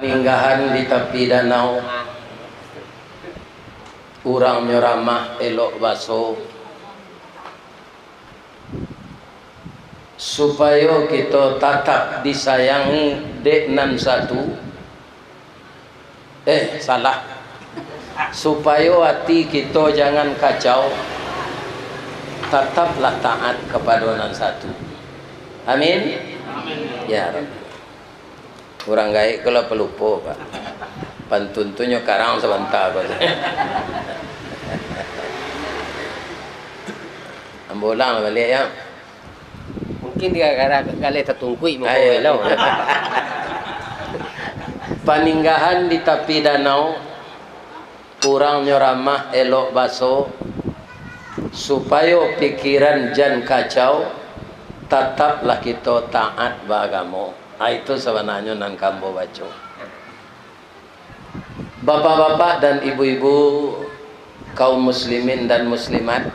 Inggahan di tepi danau, urang nyoramah elok baso, supaya kita tatap disayangi dek nan satu. Salah. Supaya hati kita jangan kacau, tetaplah taat kepada nan satu. Amin. Ya Rabbi. Kurang gaik kalau pelupo Pak. Pantuntunnya karang sebentar Pak. Ambolang balik ya. Mungkin dia kali tertungkui mau Paninggahan di tepi danau, kurang nyoramah elok baso, supaya pikiran jan kacau, tetaplah kita taat beragama. Itu sebenarnya nan kambo baca. Bapak-bapak dan ibu-ibu kaum muslimin dan muslimat,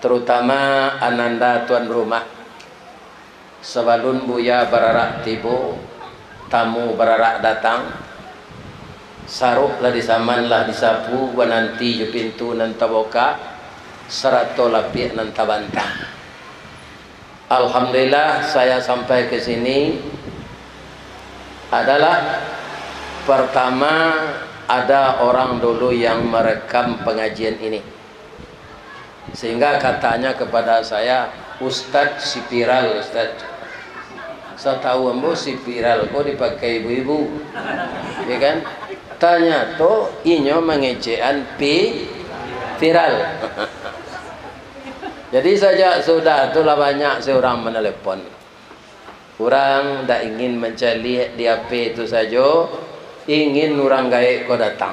terutama ananda tuan rumah, sebelum buya berarak tibo, tamu berarak datang, saruplah disamanlah disapu, nanti ju pintu nan taboka, serato lapik nan tabantang. Alhamdulillah saya sampai ke sini adalah pertama ada orang dulu yang merekam pengajian ini, sehingga katanya kepada saya, Ustadz si viral Ustadz. Saya tahu ambo si viral kok dipakai ibu-ibu, ya kan? Tanya to inyo mengecean viral. Jadi saja sudah itulah banyak seorang menelepon. Orang tak ingin mencari di HP itu saja, ingin orang gaib kau datang.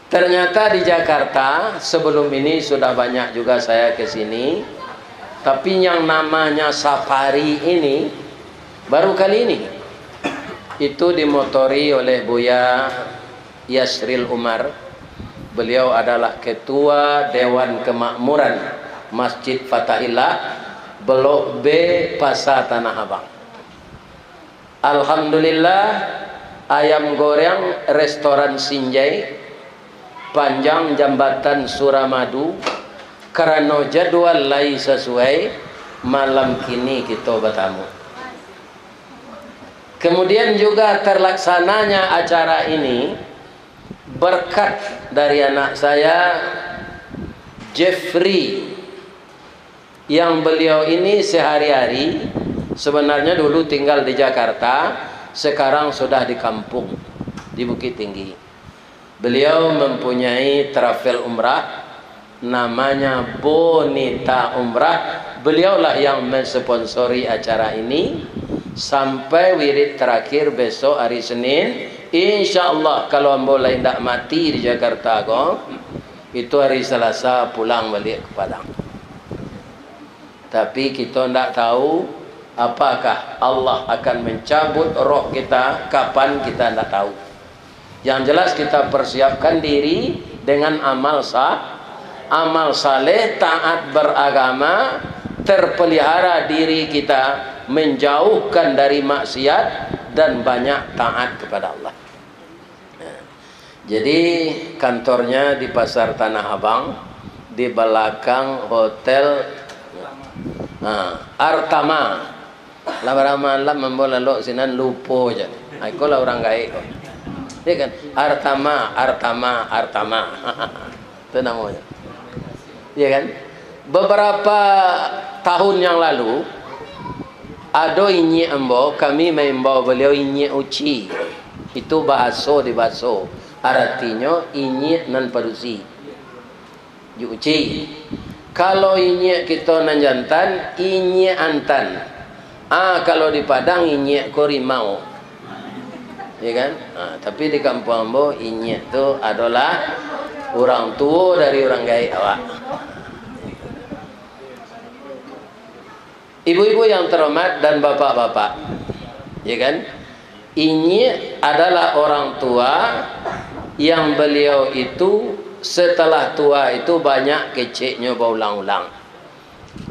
Ternyata di Jakarta sebelum ini sudah banyak juga saya ke sini, tapi yang namanya safari ini baru kali ini. Itu dimotori oleh Buya Yasril Umar. Beliau adalah Ketua Dewan Kemakmuran Masjid Fatahillah Blok B Pasar Tanah Abang. Alhamdulillah, ayam goreng restoran Sinjai, panjang jambatan Suramadu, karena jadwal lain sesuai, malam kini kita bertamu. Kemudian juga terlaksananya acara ini berkat dari anak saya Jeffrey, yang beliau ini sehari-hari sebenarnya dulu tinggal di Jakarta, sekarang sudah di kampung di Bukit Tinggi. Beliau mempunyai travel umrah namanya Bonita Umrah. Beliaulah yang mensponsori acara ini sampai wirid terakhir besok hari Senin. Insya Allah kalau ambo lain tak mati di Jakarta kok, itu hari Selasa pulang balik ke Padang. Tapi kita tidak tahu apakah Allah akan mencabut roh kita kapan, kita tidak tahu. Yang jelas kita persiapkan diri dengan amal saleh, taat beragama, terpelihara diri kita menjauhkan dari maksiat dan banyak taat kepada Allah. Jadi kantornya di Pasar Tanah Abang, di belakang hotel Artama. Lama-lama membolak sinan lupo aja. Aku lah orang gaib. Ya kan? Artama. Itu namanya. Ya kan? Beberapa tahun yang lalu ada inyi ambo, kami membawa beliau inyi uci. Itu bahaso di bahaso. Artinya inyi nan padusi. Uci. Kalau inyi kita nan jantan, inyi antan. Kalau di Padang inyi korimau. Ya kan? Tapi di kampung ambo inyi itu adalah orang tua dari orang gaib awak. Ibu-ibu yang terhormat dan bapak-bapak, ya kan? Ini adalah orang tua yang beliau itu setelah tua itu banyak keceknya berulang-ulang.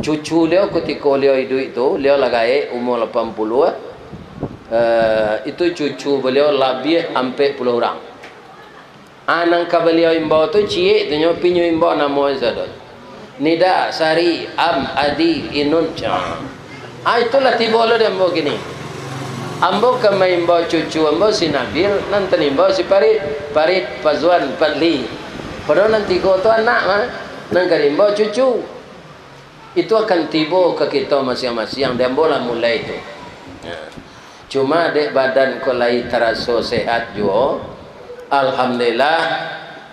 Cucu beliau ketika beliau hidup itu, beliau lagi umur 80, itu cucu beliau lebih hampir 10 orang. Anak ka beliau imbau tu cie tu nyo pinyo imbau nama sadot. Nida, Sari, Am, Adi, Inun. Itulah tiba lo dia imbau gini. Ambo ka may imbau cucu ambo si Nabil, nanti imbau si Parit, Pazwan, Padli. Padahal nanti kau tu anak mah, nang imbau cucu. Itu akan tiba ke kita masing-masing dan bola mulai itu. Cuma dek badan ko lai terasa sehat juga. Alhamdulillah,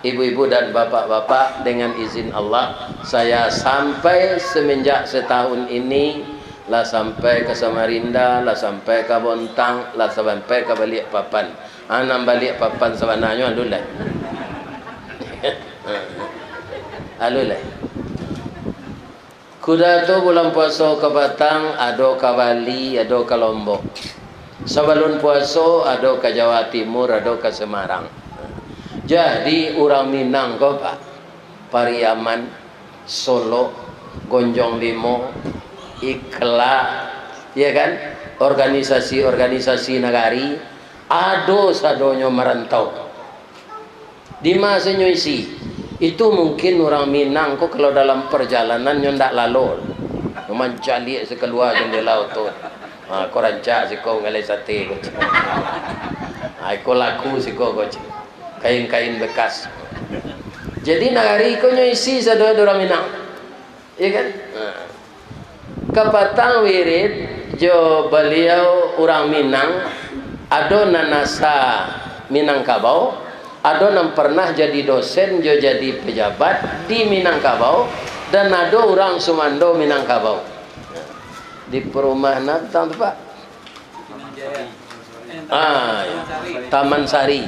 ibu-ibu dan bapak-bapak, dengan izin Allah saya sampai semenjak setahun ini lah sampai ke Samarinda, lah sampai ke Bontang, lah sampai ke Balikpapan. Anak Balikpapan sebenarnya alulai. Alulai. Kuda tu bulan puasa ke Batang, ada ke Bali, ada ke Lombok. Sebelum puasa ada ke Jawa Timur, ada ke Semarang. Jadi orang Minang kau Pak, Pariaman, Solo, Gonjong Limo, Ikla, ya kan? Organisasi-organisasi negari, ado sadonyo merantau. Di masa isi, itu mungkin orang Minang kau kalau dalam perjalanan ndak lalu, mencari sekeluar jendela tu. Kau rancak si kau ngalai sate kau. Kau laku si kau kain-kain bekas. Jadi negari kau isi sadonyo orang Minang, ya kan? Kapatang wirid jo beliau orang Minang, ada nanasa Minangkabau, ada yang pernah jadi dosen jo jadi pejabat di Minangkabau, dan ada orang Sumando Minangkabau. Di perumahan apa Pak? Ya. Taman Sari,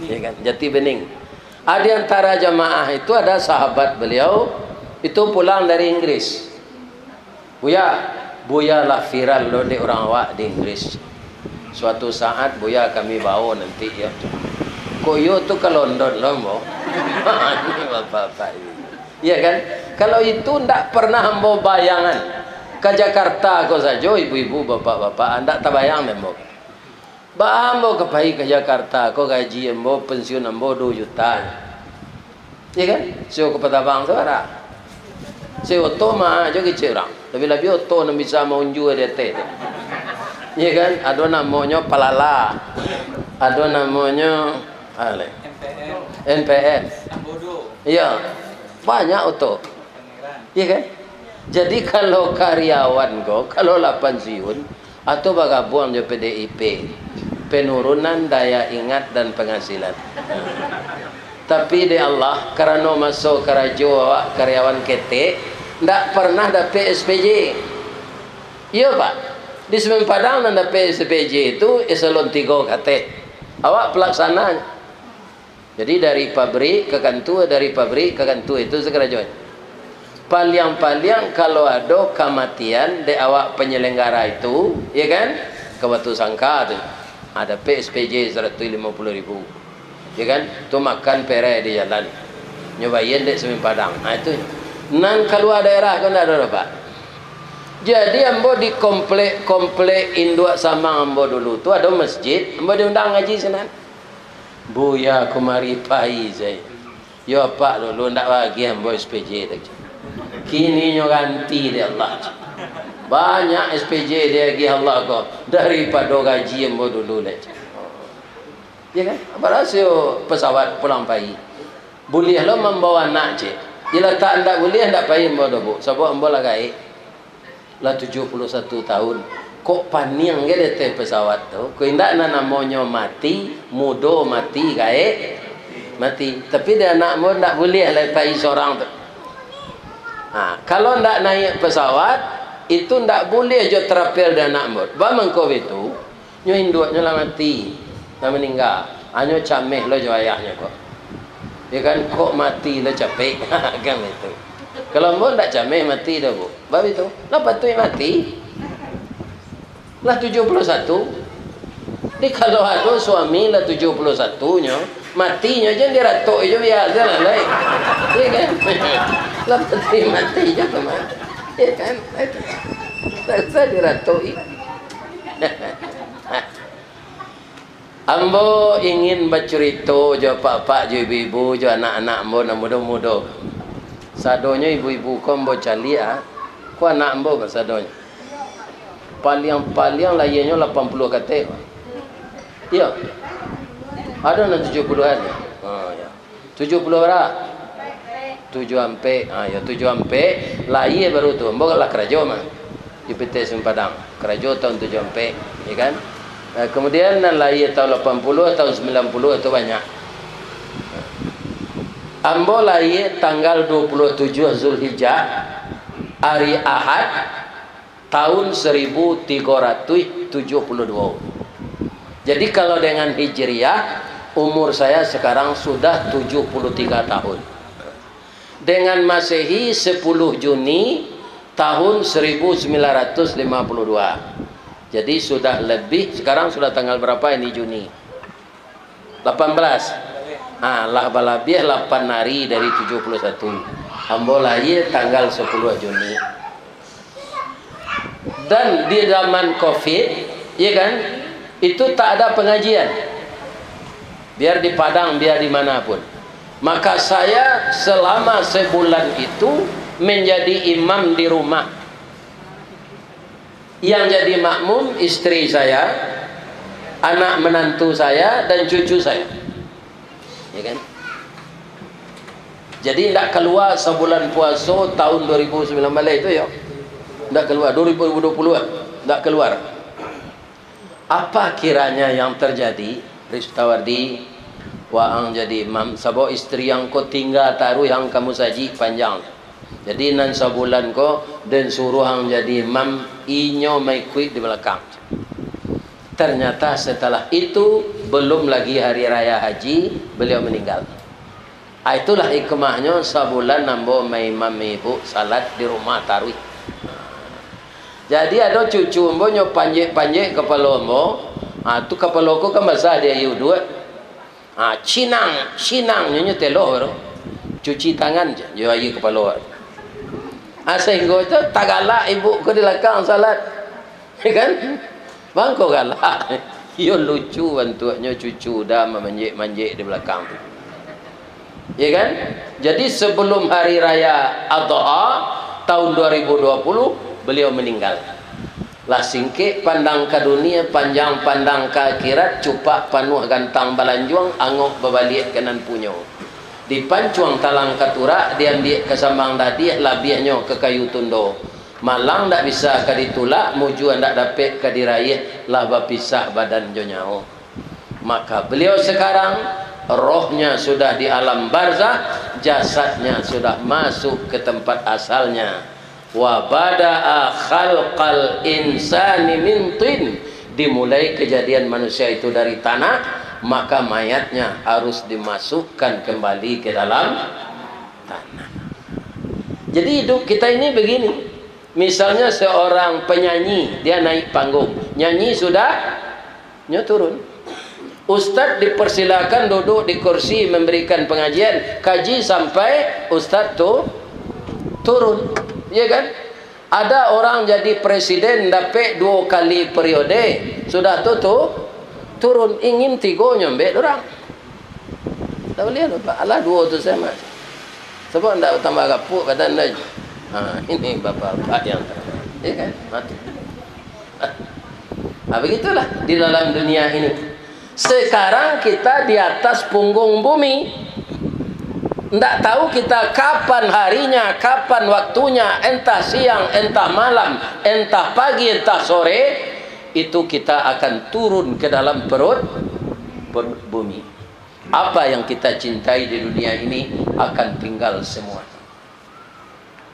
ya kan? Jati Bening. Ada antara jamaah itu ada sahabat beliau itu pulang dari Inggris. Buya lah viral lo di orang awak di Inggris. Suatu saat Buya kami bawa nanti ya. Koyo tu ke London lo mau. Ini bapak-bapak. Iya kan? Kalau itu ndak pernah ambo bayangan. Ke Jakarta kau saja ibu-ibu bapak-bapak ndak terbayang ambo. Ba ambo kepai ke Jakarta kau gaji ambo pensiun ambo 2 juta. Iya kan? Sio ke Patabang tu ada. Sio oto mah jo kecil orang. Lebih-lebih oto yang bisa mengunjui dia teh. Iya kan? Ada namanya Palala. Ada namanya NPF. Iya. Banyak oto. Iya kan? Jadi kalau karyawan kau, kalau lah pensiun atau bagabung di PDIP, penurunan daya ingat dan penghasilan. Tapi di Allah, karena masuk kerajo karyawan ketek, ndak pernah dapat SPJ. Iya Pak, di Semen Padang ndak dapat SPJ itu eselon 3 kate. Awak pelaksana. Jadi dari pabrik ke kantor, dari pabrik ke kantor itu sekerajuan. Paliang-paliang kalau ada kematian di awak penyelenggara itu, ya kan? Kebatu sangka tu ada PSPJ 150.000, ya kan? Tu makan pere di jalan, nyobain di Semen Padang. Nah itu, nan keluar daerah kan ada Pak. Jadi ambo di komplek Induk Samang ambo dulu tu ada masjid, ambo diundang ngaji sana. Buya kumari pai saya. Yo Pak dulu ndak bagi ambo SPJ tu. Kini nyo ganti dia Allah. Banyak SPJ dia gi Allah ko daripada gaji ambo dulu leh. Ya kan? Apa rasio pesawat pulang pagi. Boleh lo membawa anak je. Bila tak ndak boleh ndak payah ambo do bu. Sebab ambo lah gaib. Lah 71 tahun. Kok paniang ge teh pesawat tu. Ko indak namanya mati, mudo mati gaib. Mati. Tapi dia anak mo ndak boleh lah pai seorang tu. Kalau ndak naik pesawat itu ndak boleh jo terapel dan anak mod. Ba mangko itu nyo induknya lah mati, lah meninggal. Anyo cameh lo jo ayahnya kok. Ya kan kok mati lo capek kan itu. Kalau mod ndak cameh mati dah bu. Ba itu. Lah patut mati. Lah 71. Di kalau ada suami lah 71 nyo matinya je dia ratok je biasa lah lain. Ya kan? Lah mati je kemana? Ya kan? Tak usah diratoi. Ambo ingin bercerita jo pak-pak jo ibu-ibu jo anak-anak ambo na muda-muda. Sadonya ibu-ibu ko ambo cali ko anak ambo sadonya. Paling layarnya 80 kata. Iya. Ada na 70-an. Oh ya. 70 berapa? 7 ampe. Ya 7 ampe layar baru tu. Ambo lah kerajo mah. Di PT Sempadang. Kerajo tahun 7 ampe, ya kan? Kemudian lahir tahun 80, tahun 90 itu banyak. Ambo lahir tanggal 27 Zulhijjah, hari Ahad, tahun 1372. Jadi kalau dengan Hijriah, umur saya sekarang sudah 73 tahun. Dengan Masehi 10 Juni tahun 1952. Jadi sudah lebih, sekarang sudah tanggal berapa ini Juni? 18. Lah balabiah 8 hari dari 71. Ambo lahir tanggal 10 Juni. Dan di zaman Covid, ya kan? Itu tak ada pengajian. Biar di Padang, biar dimanapun. Maka saya selama sebulan itu menjadi imam di rumah. Yang jadi makmum istri saya, anak menantu saya, dan cucu saya, ya kan? Jadi tidak keluar sebulan puasa tahun 2019 itu ya, tidak keluar 2020 tidak keluar. Apa kiranya yang terjadi? Ristawardi waang jadi imam, sabo istri yang kau tinggal taruh yang kamu saji panjang. Jadi nan sebulan ko dan suruh hang jadi imam inyo mai kuit di belakang. Ternyata setelah itu belum lagi hari raya haji beliau meninggal. Itulah hikmahnya sebulan nambo mai imam ibu salat di rumah tarawih. Jadi ada cucu ambo nyo panjek kepala ambo. Tu kepala ko kan basah dia yu dua. Cinang nyo telo cuci tangan je yo ayu kepala. Sehingga itu tak galak ibu ko di belakang salat, ya kan? Bang ko galak. Yo lucu bantuannya cucu dah manjek di belakang. Ya kan? Jadi sebelum hari raya Adha tahun 2020 beliau meninggal. Lah singkit pandang ke dunia, panjang pandang ke akhirat, cupak panuh gantang balanjuang, angok berbalik kanan punyo. Di pancuang talang katurak dia ambil ke sambang tadi labiahnya ke kayu tundo. Malang tak bisa ke ditulak, mujuan tak dapat ke diraih, lah berpisah badan jonyao. Maka beliau sekarang rohnya sudah di alam barzah, jasadnya sudah masuk ke tempat asalnya. Wa bada'a khalqal insani min tin, dimulai kejadian manusia itu dari tanah, maka mayatnya harus dimasukkan kembali ke dalam tanah. Jadi hidup kita ini begini. Misalnya seorang penyanyi, dia naik panggung, nyanyi sudah turun. Ustadz dipersilakan duduk di kursi memberikan pengajian, kaji sampai ustadz tu turun, ya kan? Ada orang jadi presiden dapat 2 kali periode, sudah turun, ingin 3 nyambe orang. Tak boleh apa? Alah 2 tu sama. Sebab ndak tambah kapuk kata anda. Ini bapak-bapak yang ya kan? Mati. Begitulah di dalam dunia ini. Sekarang kita di atas punggung bumi. Ndak tahu kita kapan harinya, kapan waktunya, entah siang, entah malam, entah pagi, entah sore. Itu kita akan turun ke dalam perut bumi. Apa yang kita cintai di dunia ini akan tinggal semua.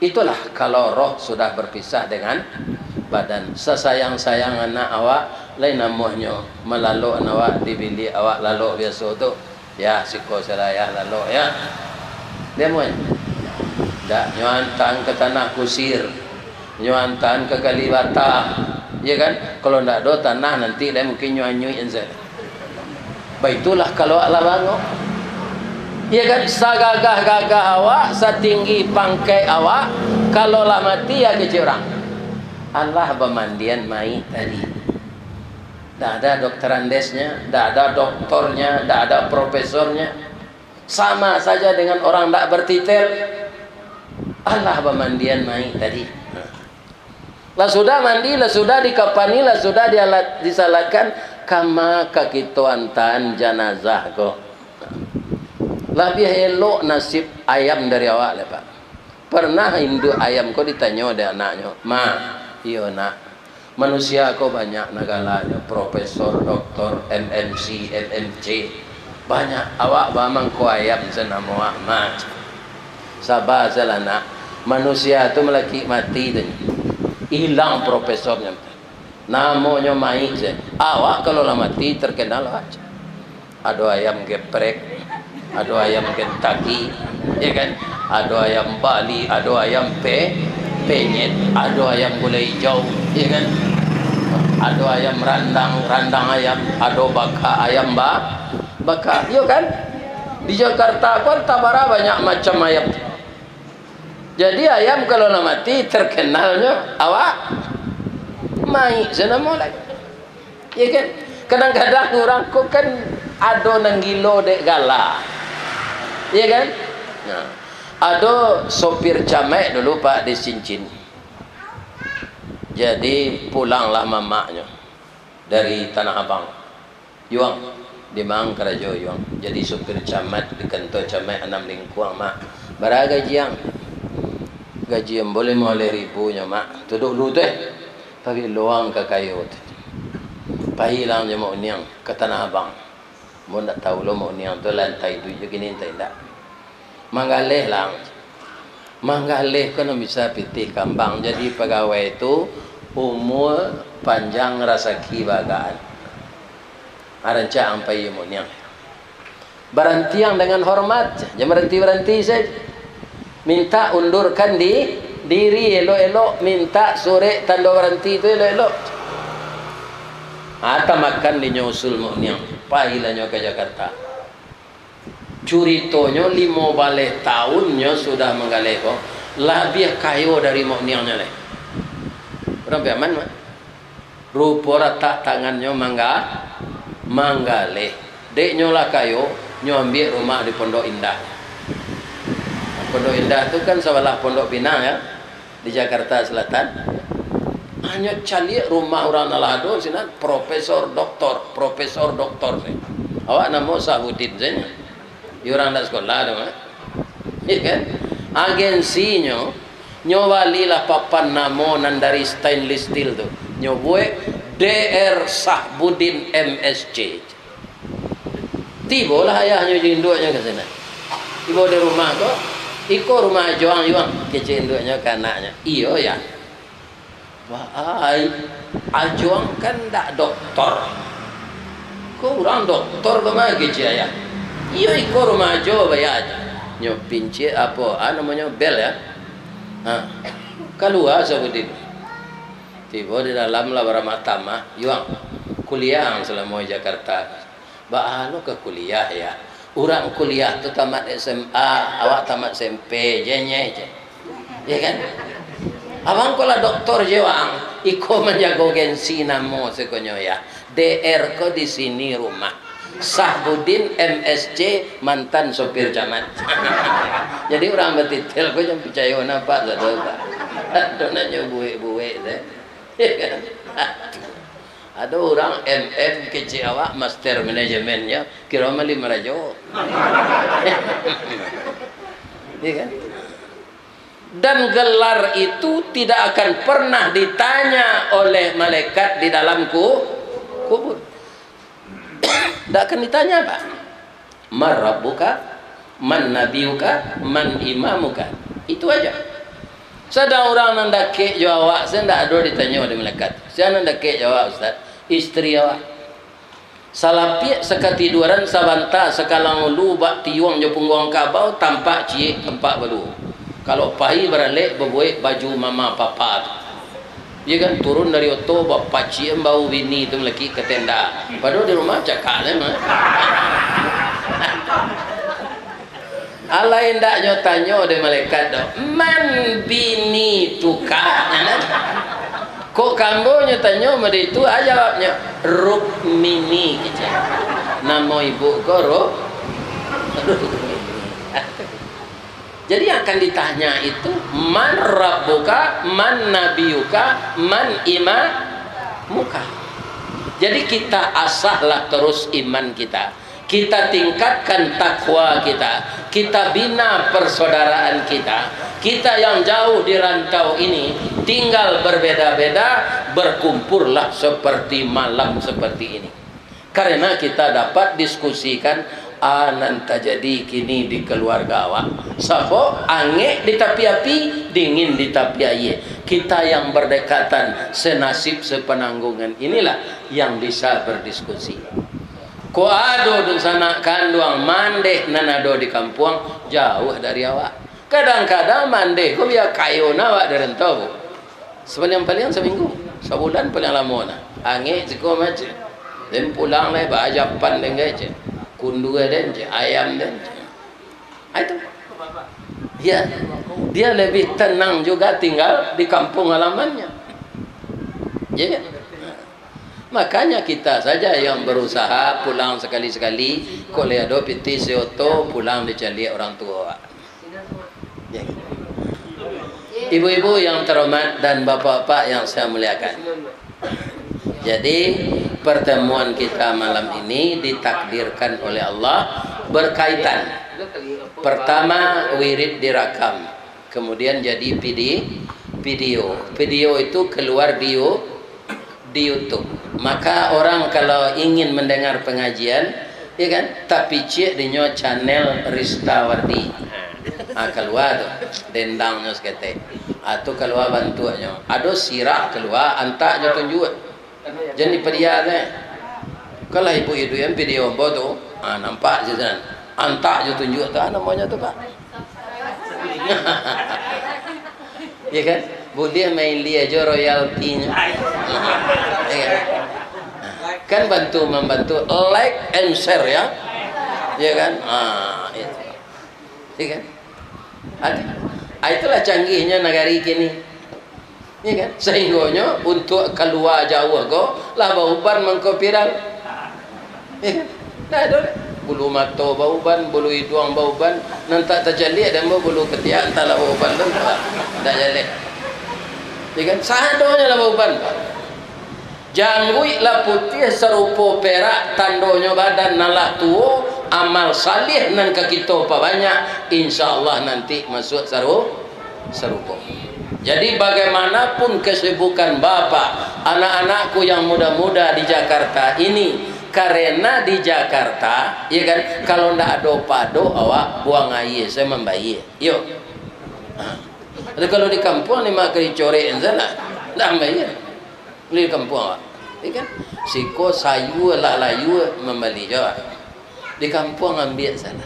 Itulah kalau roh sudah berpisah dengan badan. Sesayang-sayang anak awak lain namanya melaluk awak di bilik awak lalu biasa tu. Ya siko seraya lalu ya. Dia mau dak nyuantan ke tanah kusir, nyuantan ke Kalibata. Ya kan? Kalau tidak ada tanah nanti dia mungkin nyuai-nyuai enzat. Baitulah kalau Allah bangun. Ya kan? Sagagah-gagah awak, setinggi pangkai awak, kalau lah mati ya kecil orang. Allah bermandian mai tadi. Tidak ada dokter andesnya, tidak ada doktornya, tidak ada profesornya. Sama saja dengan orang tidak bertitel. Allah pemandian mai tadi. Lah sudah mandi, lah sudah dikapani, lah sudah disalatkan kama kakituantan jenazah kok. Lebih elok nasib ayam dari awak lah Pak. Pernah induk ayam kok ditanya ada anaknya, ma, iya nak, manusia kok banyak nagalanya, profesor, doktor, MNC, MMC, banyak. Awak bamang ko ayam senamo ma. Sabar salah nak, manusia itu melaki mati dan hilang profesornya. Namanya mai je. Awak kalau lah mati terkenal aja. Ada ayam geprek, ada ayam Kentucky, ya kan? Ada ayam Bali, ada ayam penyet, ada ayam gulai hijau, ya kan? Ada ayam randang ayam, ada baka ayam baka, ya kan? Di Jakarta pun tabara banyak macam ayam. Jadi ayam kalau nak mati terkenalnya awak mai senamo lagi, ya kan? Kadang-kadang orang kok kan ada nanggilo dek gala, ya kan? Nah, ada sopir camek dulu Pak di Cincin. Jadi pulanglah mamaknya dari Tanah Abang, Yuang di Mangkarajo Yuang. Jadi sopir camat di kantor camek 6 lingkuang mak. Bara gaji yang boleh 5.000 mak. Duduk dulu teh, pergi luang ke kayu teh. Pahilang je mau niang ke Tanah Abang. Mau nak tahu lo mau niang tu lantai 7 gini entai ndak. Manggaleh lang. Manggaleh kan bisa pitih kambang. Jadi pegawai itu umur panjang rasaki bagaan. Aranca ampai mau niang. Berantiang dengan hormat. Jangan berhenti saja. Minta undurkan diri elok-elok. Minta sore tanda berhenti itu elok-elok. Ata makan di nyusul mau niang. Pahilanya ke Jakarta. Curitonya 15 tahunnya sudah menggaleko. Lebih kayo dari mau niangnya leh. Orang biaman mah. Rupa rata tangannya manggale. Dek nyola kayo, nyambil rumah di Pondok Indah. Pondok Indah itu kan sebelah Pondok Pinang ya, di Jakarta Selatan. Hanya cari rumah orang nalado sini profesor doktor sih. Awak nama Sahudin saja. Orang dah sekolah dong, ya kan? Agensinya nyowalilah papan namonan dari stainless steel tu. Nyobuat DR Sahbudin MSC. Tibalah ayahnya jinduknya ke sana. Tiba di rumah tu, ikut rumah Juang kecil induknya ke anaknya. Iyo ya. Wah, Ajuang kan tak doktor. Kau orang doktor kemana kecil ayah? Iyo ikut rumah Jo bayar. Nyo pinci apa? Namanya bel ya. Keluar Sahbudin. Tiba di dalam lah beramah-tamah. Yuang kuliah selama Jakarta. Bahalo ke kuliah ya. Orang kuliah tu tamat SMA, awak tamat SMP, jenye je. Ya kan? Abang kola doktor je wang, iko menjago gensi namo sekonyo ya. DR ko di sini rumah. Sahbudin MSC mantan sopir camat. Jadi orang betitel ko jangan percaya napa satu pak. Aduh nanya buwe deh. Ada orang MM kecil awak master manajemennya kira mali merajo. Iya kan? Dan gelar itu tidak akan pernah ditanya oleh malaikat di dalam kubur. Tidak akan ditanya Pak. Man rabbuka, man nabiyuka, man imamuka. Itu aja. Sedang orang nandake jawab, saya tidak ada ditanya oleh malaikat. Saya nandake jawab Ustaz, istri awak. Salapi sekatiduran sabanta sekalang lu bak tiuang jo pungguang kabau tampak cie tempat baru. Kalau pahi beralek berbuat baju mama papa tu. Dia kan turun dari oto bapak cie bau bini tu lagi ke tenda. Padahal di rumah cakap lah mah. Allah hendaknya tanya oleh malaikat dah. Man bini tukar. Kok kamu tanya mereka itu jawabnya. Rukmini gitu. Nama ibu ko Rukmini. Jadi akan ditanya itu man rabbuka, man nabiyuka, man imamuka. Jadi kita asahlah terus iman kita. Kita tingkatkan takwa kita. Kita bina persaudaraan kita. Kita yang jauh di rantau ini tinggal berbeda-beda, berkumpullah seperti malam seperti ini. Karena kita dapat diskusikan nanti jadi kini di keluarga awak. Sapo ange di tapi api, dingin di tapi aye. Kita yang berdekatan, senasib sepenanggungan inilah yang bisa berdiskusi. Ko ado dun sana kanduang mandeh nanado di kampung jauh dari awak. Kadang-kadang mandeh ko biar kayo nawak dari entau. Sepaling-paling seminggu, sebulan paling lama na. Ange siko macam. Dan pulang lah bajapan dengan je. Kundu dan je, ayam dan je. Itu. Dia lebih tenang juga tinggal di kampung halamannya. Ya kan? Makanya kita saja yang berusaha pulang sekali-sekali, kalau ada piti seoto pulang dicari orang tua. Ya. Ibu-ibu yang terhormat dan bapak-bapak yang saya muliakan. Jadi pertemuan kita malam ini ditakdirkan oleh Allah berkaitan. Pertama wirid direkam, kemudian jadi video. Video itu keluar di YouTube. Maka orang kalau ingin mendengar pengajian, ya kan, tapi cek di channel Ristawardi. Keluar tu dendangnya sekete. Atau keluar bantuannya. Ada sirah keluar antaknya tunjuk. Jadi pedia deh. Kalau ibu-ibu yang video bodoh, nampak je kan. Antak je tunjuk tu namanya tu Pak. Ya kan? Boleh main dia je royaltinya. Ya kan? Kan membantu like and share ya. Ya kan? Itu. Ya kan? Itulah canggihnya negari kini. Ya kan? Sehingganya untuk keluar jauh ko lah bauban mengkopiran. Ya kan? Nah, ada bulu mata bauban, bulu hidung bauban, nanti terjadi dan bulu ketiak entahlah bauban dan tak jadi. Ya kan? Sadonya lah bauban. Janggui lah putih serupa perak, tandonya badan nalah tuo, amal salih nan ke kita apa banyak, insyaallah nanti masuk serupa. Jadi bagaimanapun kesibukan bapak, anak-anakku yang muda-muda di Jakarta ini, karena di Jakarta, ya kan, kalau ndak ada pado, awak buang air, saya membayar. Yuk. Jadi kalau di kampung ni mak kali corek sana, ndak bayar. Di kampung awak, ya kan, siko sayu lah layu membeli jawab. Di kampung ambil sana.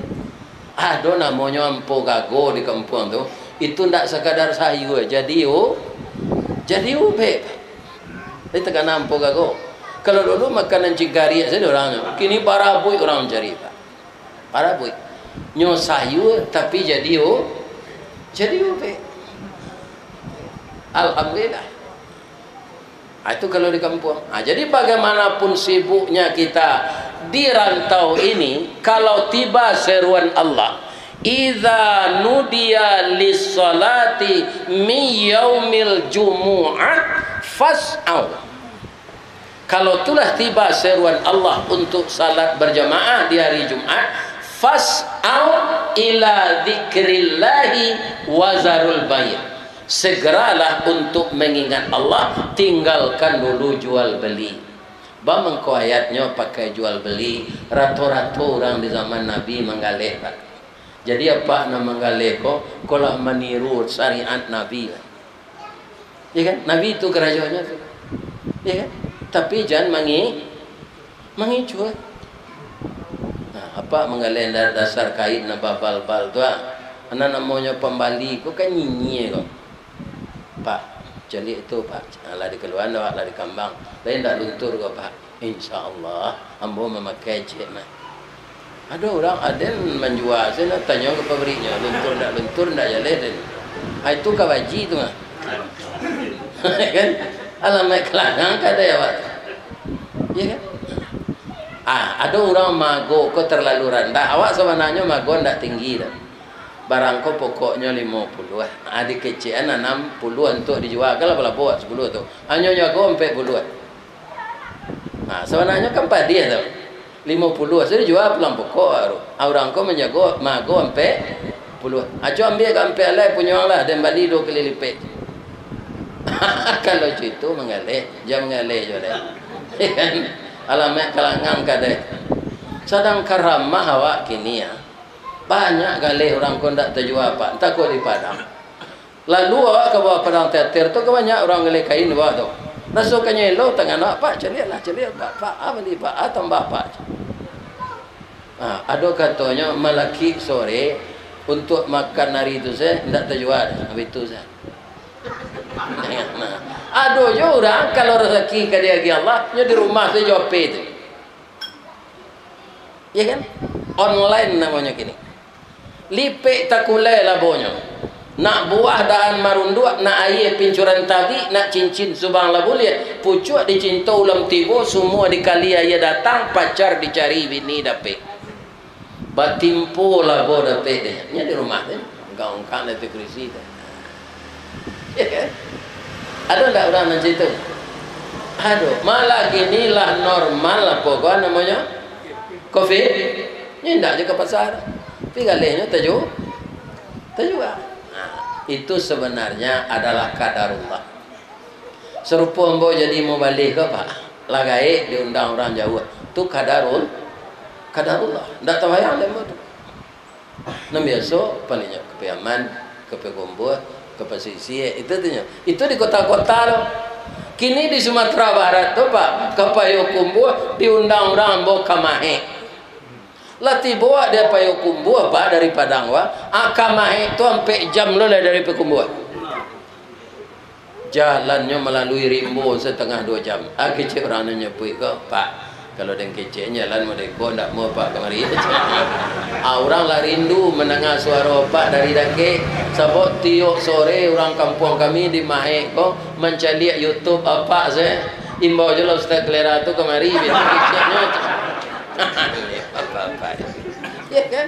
Ada namanya ampo gago di kampung tu. Itu tidak sekadar sayur, jadi ube. Itu kan nampak gago. Kalau dulu makanan cigari saja orangnya. Kini para boy orang cari Pak. Para boy. Nyo sayur tapi jadi ube. Alhamdulillah. Itu kalau di kampung. Jadi bagaimanapun sibuknya kita di rantau ini, kalau tiba seruan Allah, idza nudiya lis-salati min yaumil jumu'ah fas'au. Kalau telah tiba seruan Allah untuk salat berjamaah di hari Jumat, fas'au ila dzikrillahi wa zarul bai'. Segeralah untuk mengingat Allah, tinggalkan dulu jual beli. Bamangko ayatnya pakai jual beli, rata-rata orang di zaman Nabi menggalih Pak. Jadi apa nama galeko kalau meniru syariat Nabi. Ya kan? Nabi itu kerajaannya tu. Ya kan? Tapi jangan mengicuat. Apa menggalih dasar kait na babal-bal tu anak namanya pembali ko kan nyinyi ko. Pak, jadi itu Pak, lah di keluar lah di kambang. Lain tak luntur ko Pak. Insyaallah ambo memakai cek mah. Ada orang ada menjual, saya nak tanya ke pabriknya, luntur tak jalan. Itu kawaji tu mah. Kan? Alamat kelanggang kada ya Pak. Ya kan? Ada orang mago kok terlalu rendah. Awak sebenarnya mago ndak tinggi dah. Barang kau pokoknya 50. Adik kecil 60 untuk dijual. Kalau pula buat 10 tu. Hanya jago 40. Sebenarnya kan padi tu. 50. Saya dijual pulang pokok baru. Orang kau menjago mago 40. Acu ambil ke ambil alai punya lah dan balik 2 kali lipat. Kalau itu mengalir, jangan mengalir je dah. Kan? Alamat kalangan kadai. Sedang karamah awak kini ya. Banyak kali orang kau tak terjual apa. Entah kau di Padang. Lalu awak ke bawah Padang teater tu kebanyak orang gele kain bawah tu. Rasukannya elok tengah nak pak celiak pak apa ni pak tambah pak. Ada katanya malaki sore untuk makan hari itu saya tidak terjual. Habis itu saya. Aduh je orang kalau rezeki ke dia Allah, dia di rumah saya jawab itu. Ya kan? Online namanya kini. Lipik takulai lah bonyo. Nak buah daan marundua, nak air pincuran tadi, nak cincin subang lah boleh. Pucuk dicinta ulam tibo, semua dikali ayah datang, pacar dicari bini dapet. Batimpo lah bo dapet dia. Ini di rumah dia. Engkau nanti krisi dia. Ya kan? Ada tak orang macam itu? Aduh, malah ginilah normal lah pokok namanya COVID. Ini tidak je ke pasar. Tapi galihnya terjual. Itu sebenarnya adalah kadarullah. Serupa ambo jadi mau balik ke Pak. Lagai diundang orang Jawa. Itu kadarullah. Tak tahu yang lain tu. Nam biasa palingnya kepiaman, kepegombor, ke pesisir itu tuh. Itu di kota-kota loh. Kini di Sumatera Barat tuh Pak, ke Payakumbuh diundang orang bawa kamahe. Lati bawa dia Payakumbuh Pak dari Padang wa, kamahe itu sampai jam lo lah dari Payakumbuh. Jalannya melalui Rimbo setengah 2 jam. Kecil orang nyepui ke Pak. Kalau dengan kecil jalan mereka tak mau Pak kemari. Orang lah rindu mendengar suara Pak dari dake. Sebab tiuk sore orang kampung kami di Mahek kok mencari YouTube apa saya. Imbau je lah Ustaz Kelera tu kemari biar kecilnya. Apa-apa. Ya kan?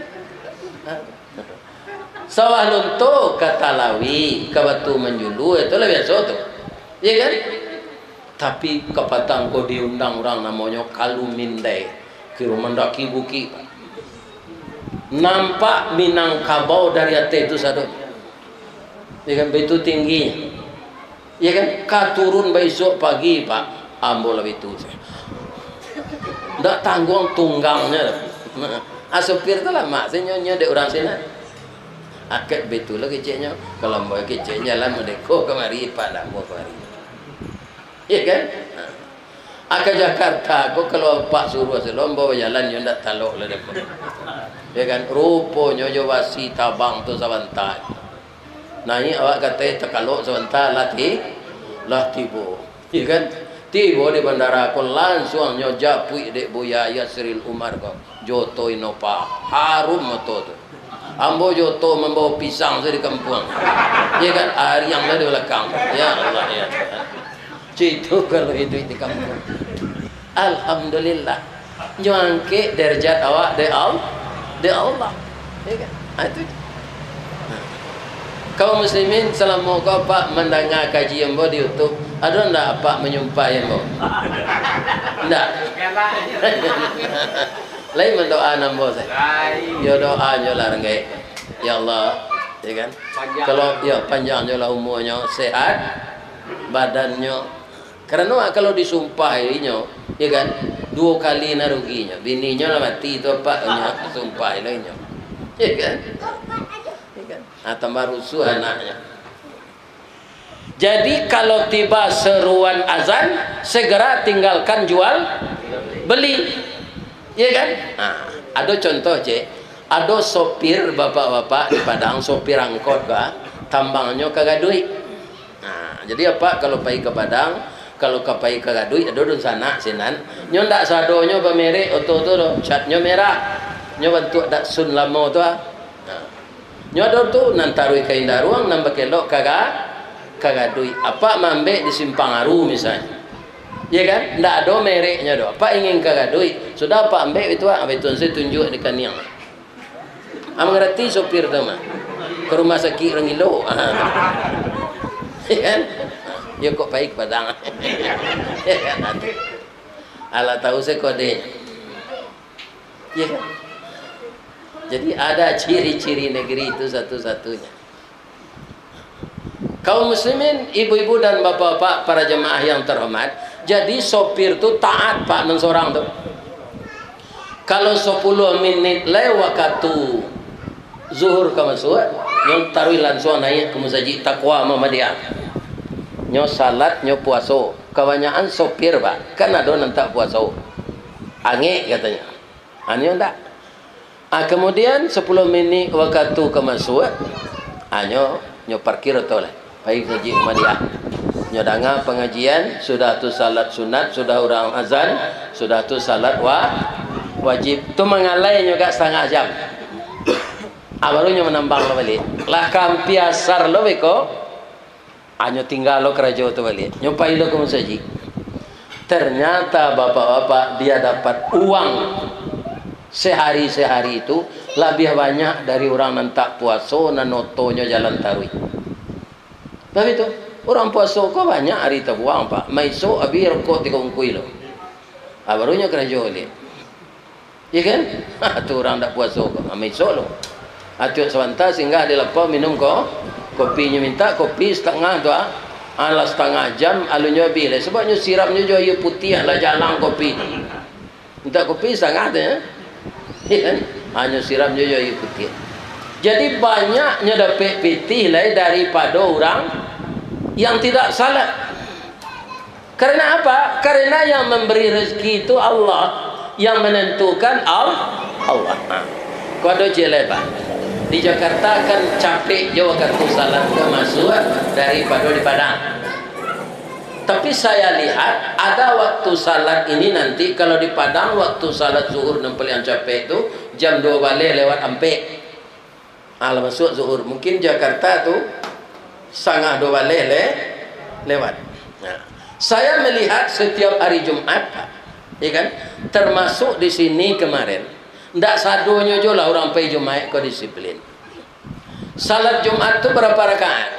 Sawalun tu kata lawi, kabatu menjulu itu lah biasa tu. Ya kan? Tapi kepatang kau diundang orang namanya Kalumindai kira mendaki buki. Nampak Minangkabau dari atas itu satu. Ya kan begitu tinggi. Ya kan katurun besok pagi Pak ambo lebih itu. Tak tanggung tunggangnya. Asopir tu lah mak senyonya dek orang sini. Akad betul lah kecilnya. Kalau mau kecilnya lah mendeko kemari Pak dah mau kemari. Ya kan? Ke Jakarta, kau kalau Pak suruh selom bawa jalan, dia tak taluk lah depa. Ya kan? Rupanya jawasi tabang tu sebentar. Naik awak kata terkaluk sebentar latih tibo. Ya kan? Tibo di bandara kau langsung nyojapui dek Buya Yasril Umar kau. Joto inopa harum moto tu. Ambo joto membawa pisang saya di kampung. Ya kan? Yang dari belakang. Ya Allah ya. Itu kalau hidup di kampung. Alhamdulillah. Nyangke derajat awak de Allah. Ya kan? Itu. Kaum muslimin selama kau Pak mendengar kajian di YouTube, ada ndak apa menyumpah yang mau? Ndak. Lain mendoa nambo saya. Ya doa nyolah rengai. Ya Allah, ya kan? Kalau ya panjang nyolah umurnya, sehat badannya. Karena kalau disumpahinya, ya kan, 2 kali naruginya. Bininya lah mati itu paknya, sumpah lainnya. Ya kan? Ya kan? Tambah rusuh anaknya. Jadi kalau tiba seruan azan, segera tinggalkan jual beli. Ya kan? Ada contoh je. Ada sopir bapak-bapak di Padang, sopir angkot tambangnya kagak duit. Jadi apa kalau pergi ke Padang, kalau kapai kagadui ada dun sana sinan nyo ndak sadonya bamere oto tu catnya merah nyo bentuk dak sun lamo tu nyo ada tu nantarui kain daruang nambah kelok kagadui apa mambe di simpang aru misalnya Ya kan? Ndak ada mereknya doh. Pak ingin kagak duit. Sudah Pak ambil itu, ambil itu saya tunjuk di kaniang. Mengerti sopir tu mah. Ke rumah sakit Rengilo. Ya kan? Ya kok baik padang. Ya kan? Ala tahu saya kodenya. Ya kan? Jadi ada ciri-ciri negeri itu satu-satunya. Kaum muslimin, ibu-ibu dan bapak-bapak, para jemaah yang terhormat, jadi sopir tu taat Pak nan seorang tu. Kalau 10 minit lewat waktu zuhur ke masuk, yang taruh langsung naik ke masjid Taqwa Muhammadiyah. Nyo salat, nyo puasa. Kebanyakan sopir Pak, kan ada yang tak puasa. Angin katanya. Anyo tak. Kemudian 10 menit waktu ke masuk, nyo parkir tu lah. Baik masjid Muhammadiyah. Nyo dengar pengajian, sudah tu salat sunat, sudah orang azan, sudah tu salat wajib. Tu mengalai nyo gak setengah jam. Baru nyo menambang lo balik. Lah kampiasar lo beko. Nyo tinggal lo kerja tu balik. Nyo pai lo ke masjid. Ternyata bapak-bapak dia dapat uang sehari-sehari itu lebih banyak dari orang nantak puasa nanotonya jalan tarwih. Tapi itu orang puasa kok banyak hari terbuang Pak. Maiso abi rokok 3 kilo. Barunya kerja oleh. Ya kan? Tu orang tak puasa kok. Maiso lo. Atuh sebentar sehingga dia lepas minum kopinya minta kopi setengah tu ala setengah jam alunya bila sebabnya siramnya jo air putih lah jalan kopi. Minta kopi setengah tu ya. Ya kan? Hanya siramnya jo air putih. Jadi banyaknya dapat pitih lah daripada orang yang tidak salat. Karena apa? Karena yang memberi rezeki itu Allah, yang menentukan Allah. Kau ada jelek Pak. Di Jakarta kan capek jauh kartu salat ke masuk daripada di Padang. Tapi saya lihat ada waktu salat ini nanti kalau di Padang waktu salat zuhur nempel yang capek itu jam 2 balik lewat ampe. Masuk zuhur. Mungkin Jakarta tu setengah 2 balik lewat. Nah, saya melihat setiap hari Jumat, ya kan? Termasuk di sini kemarin. Ndak sadonya jo lah orang pergi Jumat kau disiplin. Salat Jumat tu berapa rakaat?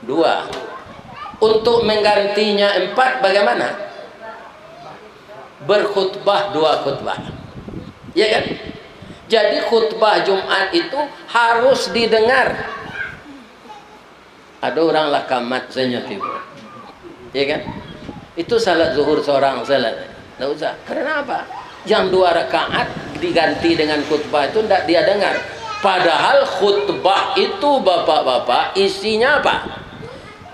2. Untuk menggantinya 4 bagaimana? Berkhutbah 2 khutbah. Ya kan? Jadi khutbah Jumat itu harus didengar. Ada orang lah kamat tiba. Ya kan? Itu salat zuhur seorang salat. Tak usah. Karena apa? Yang 2 rakaat diganti dengan khutbah itu tidak dia dengar. Padahal khutbah itu bapak-bapak isinya apa?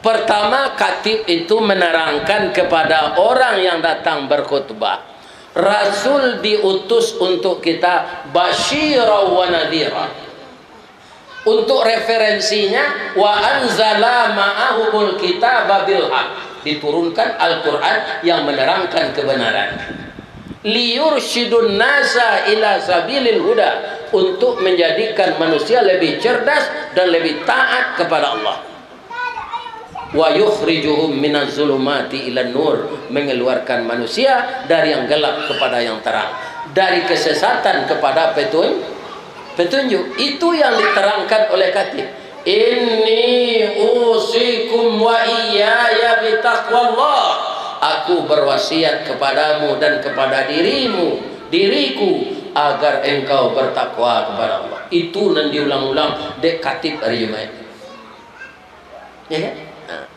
Pertama, khatib itu menerangkan kepada orang yang datang berkhutbah. Rasul diutus untuk kita basyira wa nadhira. Untuk referensinya wa anzala ma'ahumul kitaba bil haq. Diturunkan Al-Qur'an yang menerangkan kebenaran. Liyursyidun nasa ila sabilil huda. Untuk menjadikan manusia lebih cerdas dan lebih taat kepada Allah. Wa yukhrijuhum minaz zulumati ilan nur, mengeluarkan manusia dari yang gelap kepada yang terang, dari kesesatan kepada petunjuk. Itu yang diterangkan oleh khatib. Inni usikum wa iyaya bitaqwallah. Aku berwasiat kepadamu dan kepada diriku agar engkau bertakwa kepada Allah. Itu nan diulang-ulang dek khatib hari Jumat. Ya kan?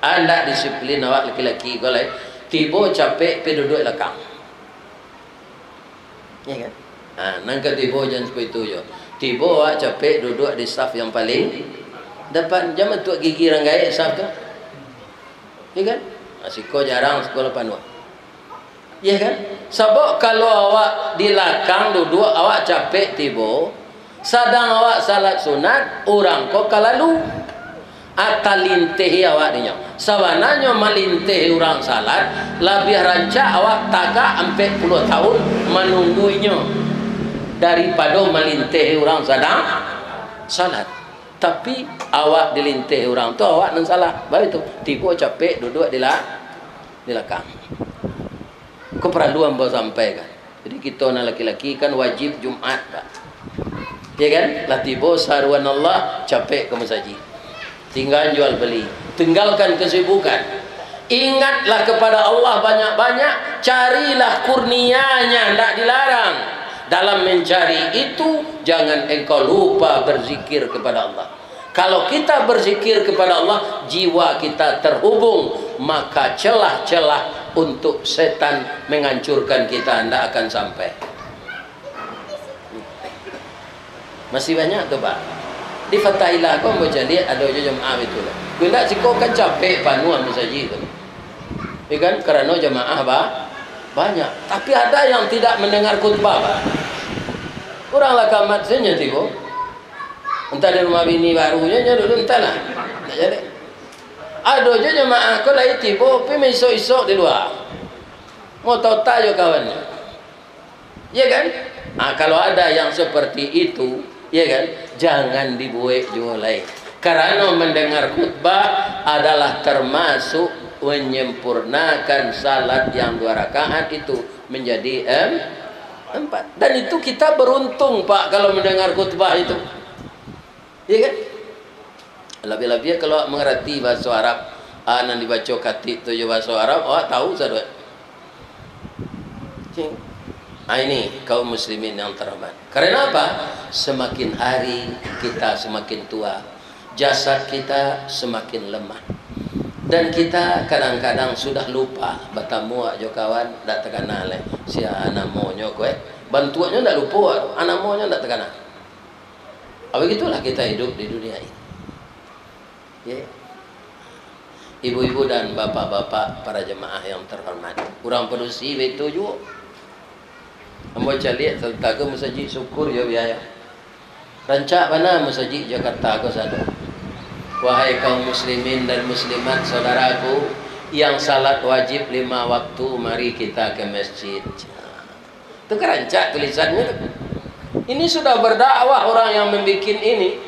Anda disiplin awak laki-laki kalau tiba capek pergi duduk belakang. Ya kan? Nangka tiba jangan seperti itu je. Tiba awak capek duduk di staf yang paling depan. Jangan tuak gigi ranggai staf tu. Ya kan? Siko jarang sekolah panua. Ya kan? Sebab kalau awak di belakang duduk awak capek tiba, sedang awak salat sunat, orang kok kalalu. Atalintih awak dinya. Sawananya malintih orang salat, lebih rancak awak tagak sampai 10 tahun menunggunya daripada malintih orang sedang salat. Tapi awak dilintih orang tu awak nan salah. Baik tu tiba capek duduk di belakang. keperluan bawa sampaikan. Jadi kita nak laki-laki kan wajib Jumat Pak. Ya kan? Latibo saruan Allah capek ke masjid. Tinggal jual beli. Tinggalkan kesibukan. Ingatlah kepada Allah banyak-banyak. Carilah kurnianya, tidak dilarang. Dalam mencari itu jangan engkau lupa berzikir kepada Allah. Kalau kita berzikir kepada Allah, jiwa kita terhubung, maka celah-celah untuk setan menghancurkan kita tidak akan sampai. Masih banyak tu Pak. Di Fatailah kau baca lihat ada jemaah itu lah. Bila si kau kan capek panuan masjid tu. Ikan kerana jemaah banyak. Tapi ada yang tidak mendengar khutbah Pak. Kuranglah kamat saja tiba. Entah di rumah bini barunya dulu entahlah. Tak jadi. Ada je jemaah kau lain tiba, pergi esok-esok di luar. Mau tahu tak je kawannya. Ya kan? Kalau ada yang seperti itu, ya kan? Jangan dibuat juga lain. Karena mendengar khutbah adalah termasuk menyempurnakan salat yang 2 rakaat itu menjadi 4. Dan itu kita beruntung Pak kalau mendengar khutbah itu. Ya kan? Lebih-lebih kalau mengerti bahasa Arab, nan dibaca katik 7 bahasa Arab, tahu saudara. Ini kaum muslimin yang terhormat. Karena apa? Semakin hari kita semakin tua, jasad kita semakin lemah. Dan kita kadang-kadang sudah lupa bertamu aja kawan, tak terkenal si anak monyo kowe. Bantuannya tak lupa, anak monyo tak terkenal. Begitulah kita hidup di dunia ini. Ya. Ibu-ibu dan bapak-bapak para jemaah yang terhormat, kurang produksi itu juga. Ambo caliat serta ke masjid syukur ya biaya. Rancak mana masjid Jakarta ko satu. Wahai kaum muslimin dan muslimat saudaraku yang salat wajib 5 waktu, mari kita ke masjid. Itu kerancak tulisannya. Ini sudah berdakwah orang yang membuat ini.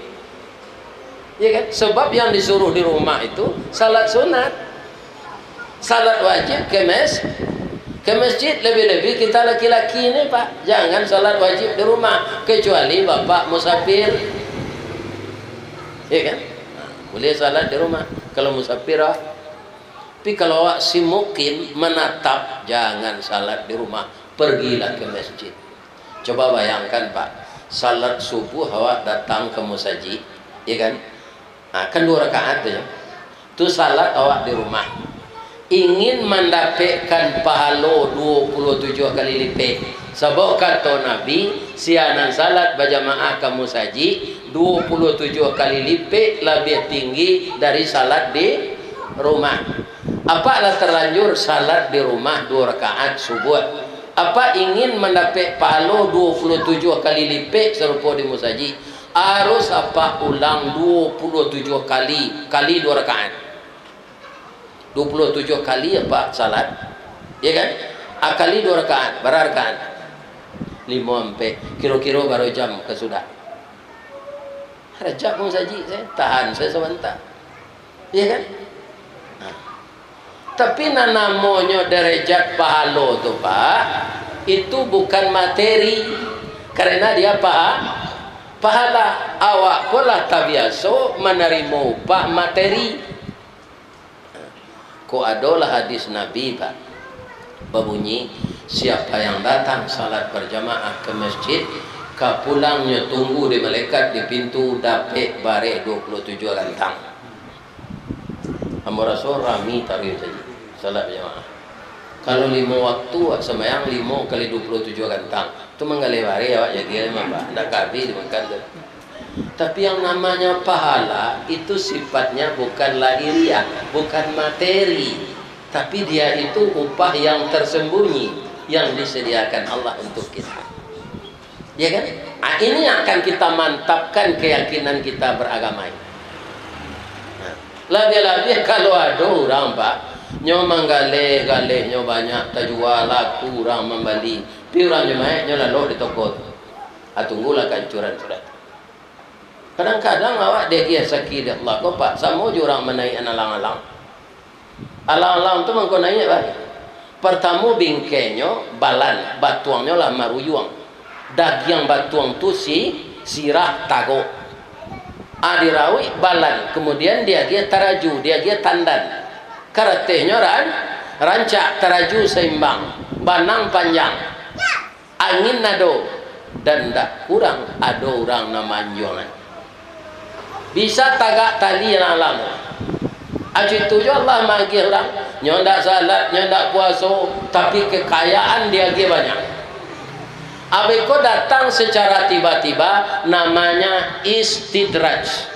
Ya kan? Sebab yang disuruh di rumah itu salat sunat. Salat wajib ke masjid. Lebih-lebih kita laki-laki ini Pak, jangan salat wajib di rumah kecuali bapak musafir. Ya kan? Boleh salat di rumah kalau musafir. Tapi kalau awak si mukim menatap, jangan salat di rumah, pergilah ke masjid. Coba bayangkan Pak, salat subuh awak datang ke masjid, ya kan? Kan 2 rakaat saja. Itu salat awak di rumah. Ingin mendapatkan pahala 27 kali lipat. Sebab kata Nabi, sianan salat berjamaah ke masjid 27 kali lipat lebih tinggi dari salat di rumah. Apalah terlanjur salat di rumah 2 rakaat subuh. Apa ingin mendapat pahala 27 kali lipat serupa di masjid, harus apa ulang 27 kali 2 rakaat. 27 kali apa salat, ya kan? Kali 2 rakaat, berapa rakaat? 5 sampai kira-kira baru jam ke sudah. Rajak pun saji saya tahan saya sebentar, ya kan? Tapi namanya derajat pahala tu Pak, itu bukan materi, karena dia pahala. Awak kolah tak biasa menerima upah materi. Kok adalah hadis Nabi Pak, berbunyi siapa yang datang salat berjamaah ke masjid, kapulangnya tunggu di malaikat di pintu dapat bare 27 rantang. Hamba Rasul rami tarikh saja salat berjamaah. Kalau 5 waktu sembahyang 5 kali 27 rantang, itu menggali bare awak jadi Pak, ndak kabi dimakan tu. Tapi yang namanya pahala itu sifatnya bukan lahiriah, bukan materi, tapi dia itu upah yang tersembunyi yang disediakan Allah untuk kita. Ya kan? Ini akan kita mantapkan keyakinan kita beragama ini. Lebih-lebih kalau ada orang Pak, nyo manggaleh-galeh nyo banyak terjual laku orang membeli, tapi orang jemaah nyo lalu di toko. Tunggulah kancuran surat. Kadang-kadang awak dia sakit Allah kau Pak, sama je orang menaik alang-alang. Alang-alang tu mangko naik Pak. Pertama bingkainya balan, batuangnya lah maruyuang. Daging batuang tu sirah tago. Adirawi balan, kemudian dia taraju, dia tandan. Karatehnya rancak taraju seimbang, banang panjang. Angin nado dan tak kurang ada orang namanjongan. Bisa tagak tali yang alam. Aji tu Allah magi orang nyondak salat, nyondak puasa, tapi kekayaan dia banyak. Abeko datang secara tiba-tiba, namanya istidraj.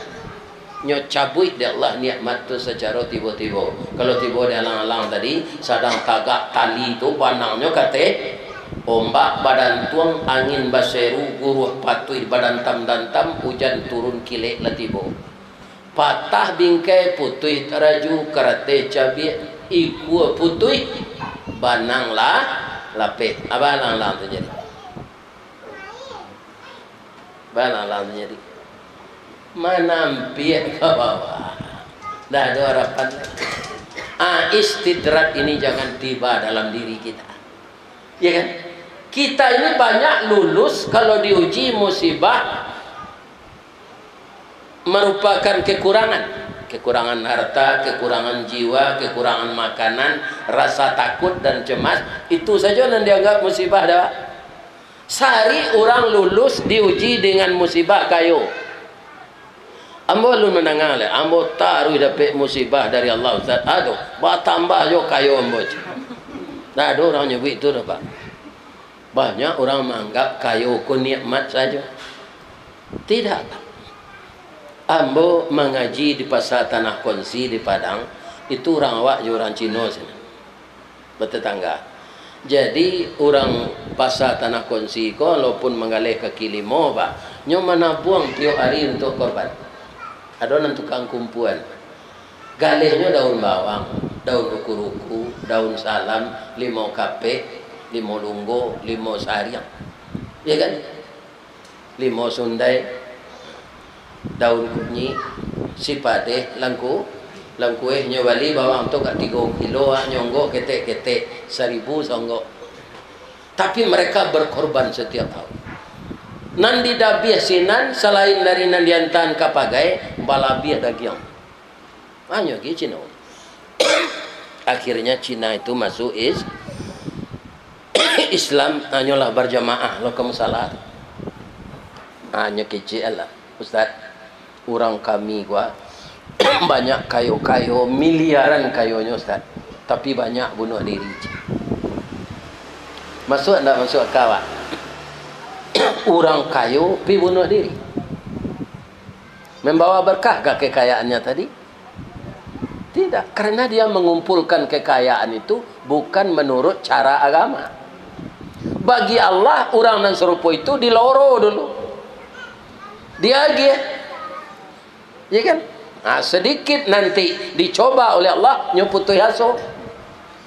Nyo cabut dia Allah nikmat tu secara tiba-tiba. Kalau tiba dia alang-alang tadi, sedang tagak tali tu panangnya kata ombak badan tuang, angin baseru, guruh patui badan tam dan tam, hujan turun kilek latibo. Patah bingkai putui teraju karate cabi iku putui banang lah lapet. Apa lang tu jadi? Banang lang tu jadi. Manampiak ke bawah. Dah ada harapan. Istidrat ini jangan tiba dalam diri kita. Ya kan? Kita ini banyak lulus kalau diuji musibah merupakan kekurangan harta, kekurangan jiwa, kekurangan makanan, rasa takut dan cemas, itu saja yang dianggap musibah dah. Sehari orang lulus diuji dengan musibah kayu. Ambo lu mendengar le, ambo taruh dapat musibah dari Allah Ustaz. Aduh, tambah jo kayu ambo. Dah ada orang nyebut itu dah Pak. Banyak orang menganggap kayu ku nikmat saja. Tidak Pak. Ambo mengaji di pasar Tanah Konsi di Padang, itu orang awak je orang Cina sini. Bertetangga. Jadi orang pasar Tanah Konsi ko walaupun menggalih kaki limo Pak, nyo mana buang tiap hari untuk korban. Ada orang tukang kumpulan. Galihnya daun bawang, daun uku-uku, daun salam, limau kape, limau lunggo, limau sariang. Ya kan? Limau sundai, daun kunyi, sipade, langku nyawali bawang tu kat 3 kilo, nyonggo ketek-ketek 1000 songgo. Tapi mereka berkorban setiap tahun. Nandi dabih sinan selain dari nandiantan kapagai balabih dagiang. Hanya ke Cina. Akhirnya Cina itu masuk Islam, hanyalah berjamaah lo kamu salah. Hanya kecil lah. Ustaz, orang kami gua banyak kayu-kayu, miliaran kayunya Ustaz. Tapi banyak bunuh diri. Masuk enggak masuk akal? Orang kayu pi bunuh diri. Membawa berkah ke kekayaannya tadi? Tidak, karena dia mengumpulkan kekayaan itu bukan menurut cara agama. Bagi Allah, orang yang serupa itu diloro dulu. Dia lagi, ya kan? Nah, sedikit nanti dicoba oleh Allah nyoputu yaso,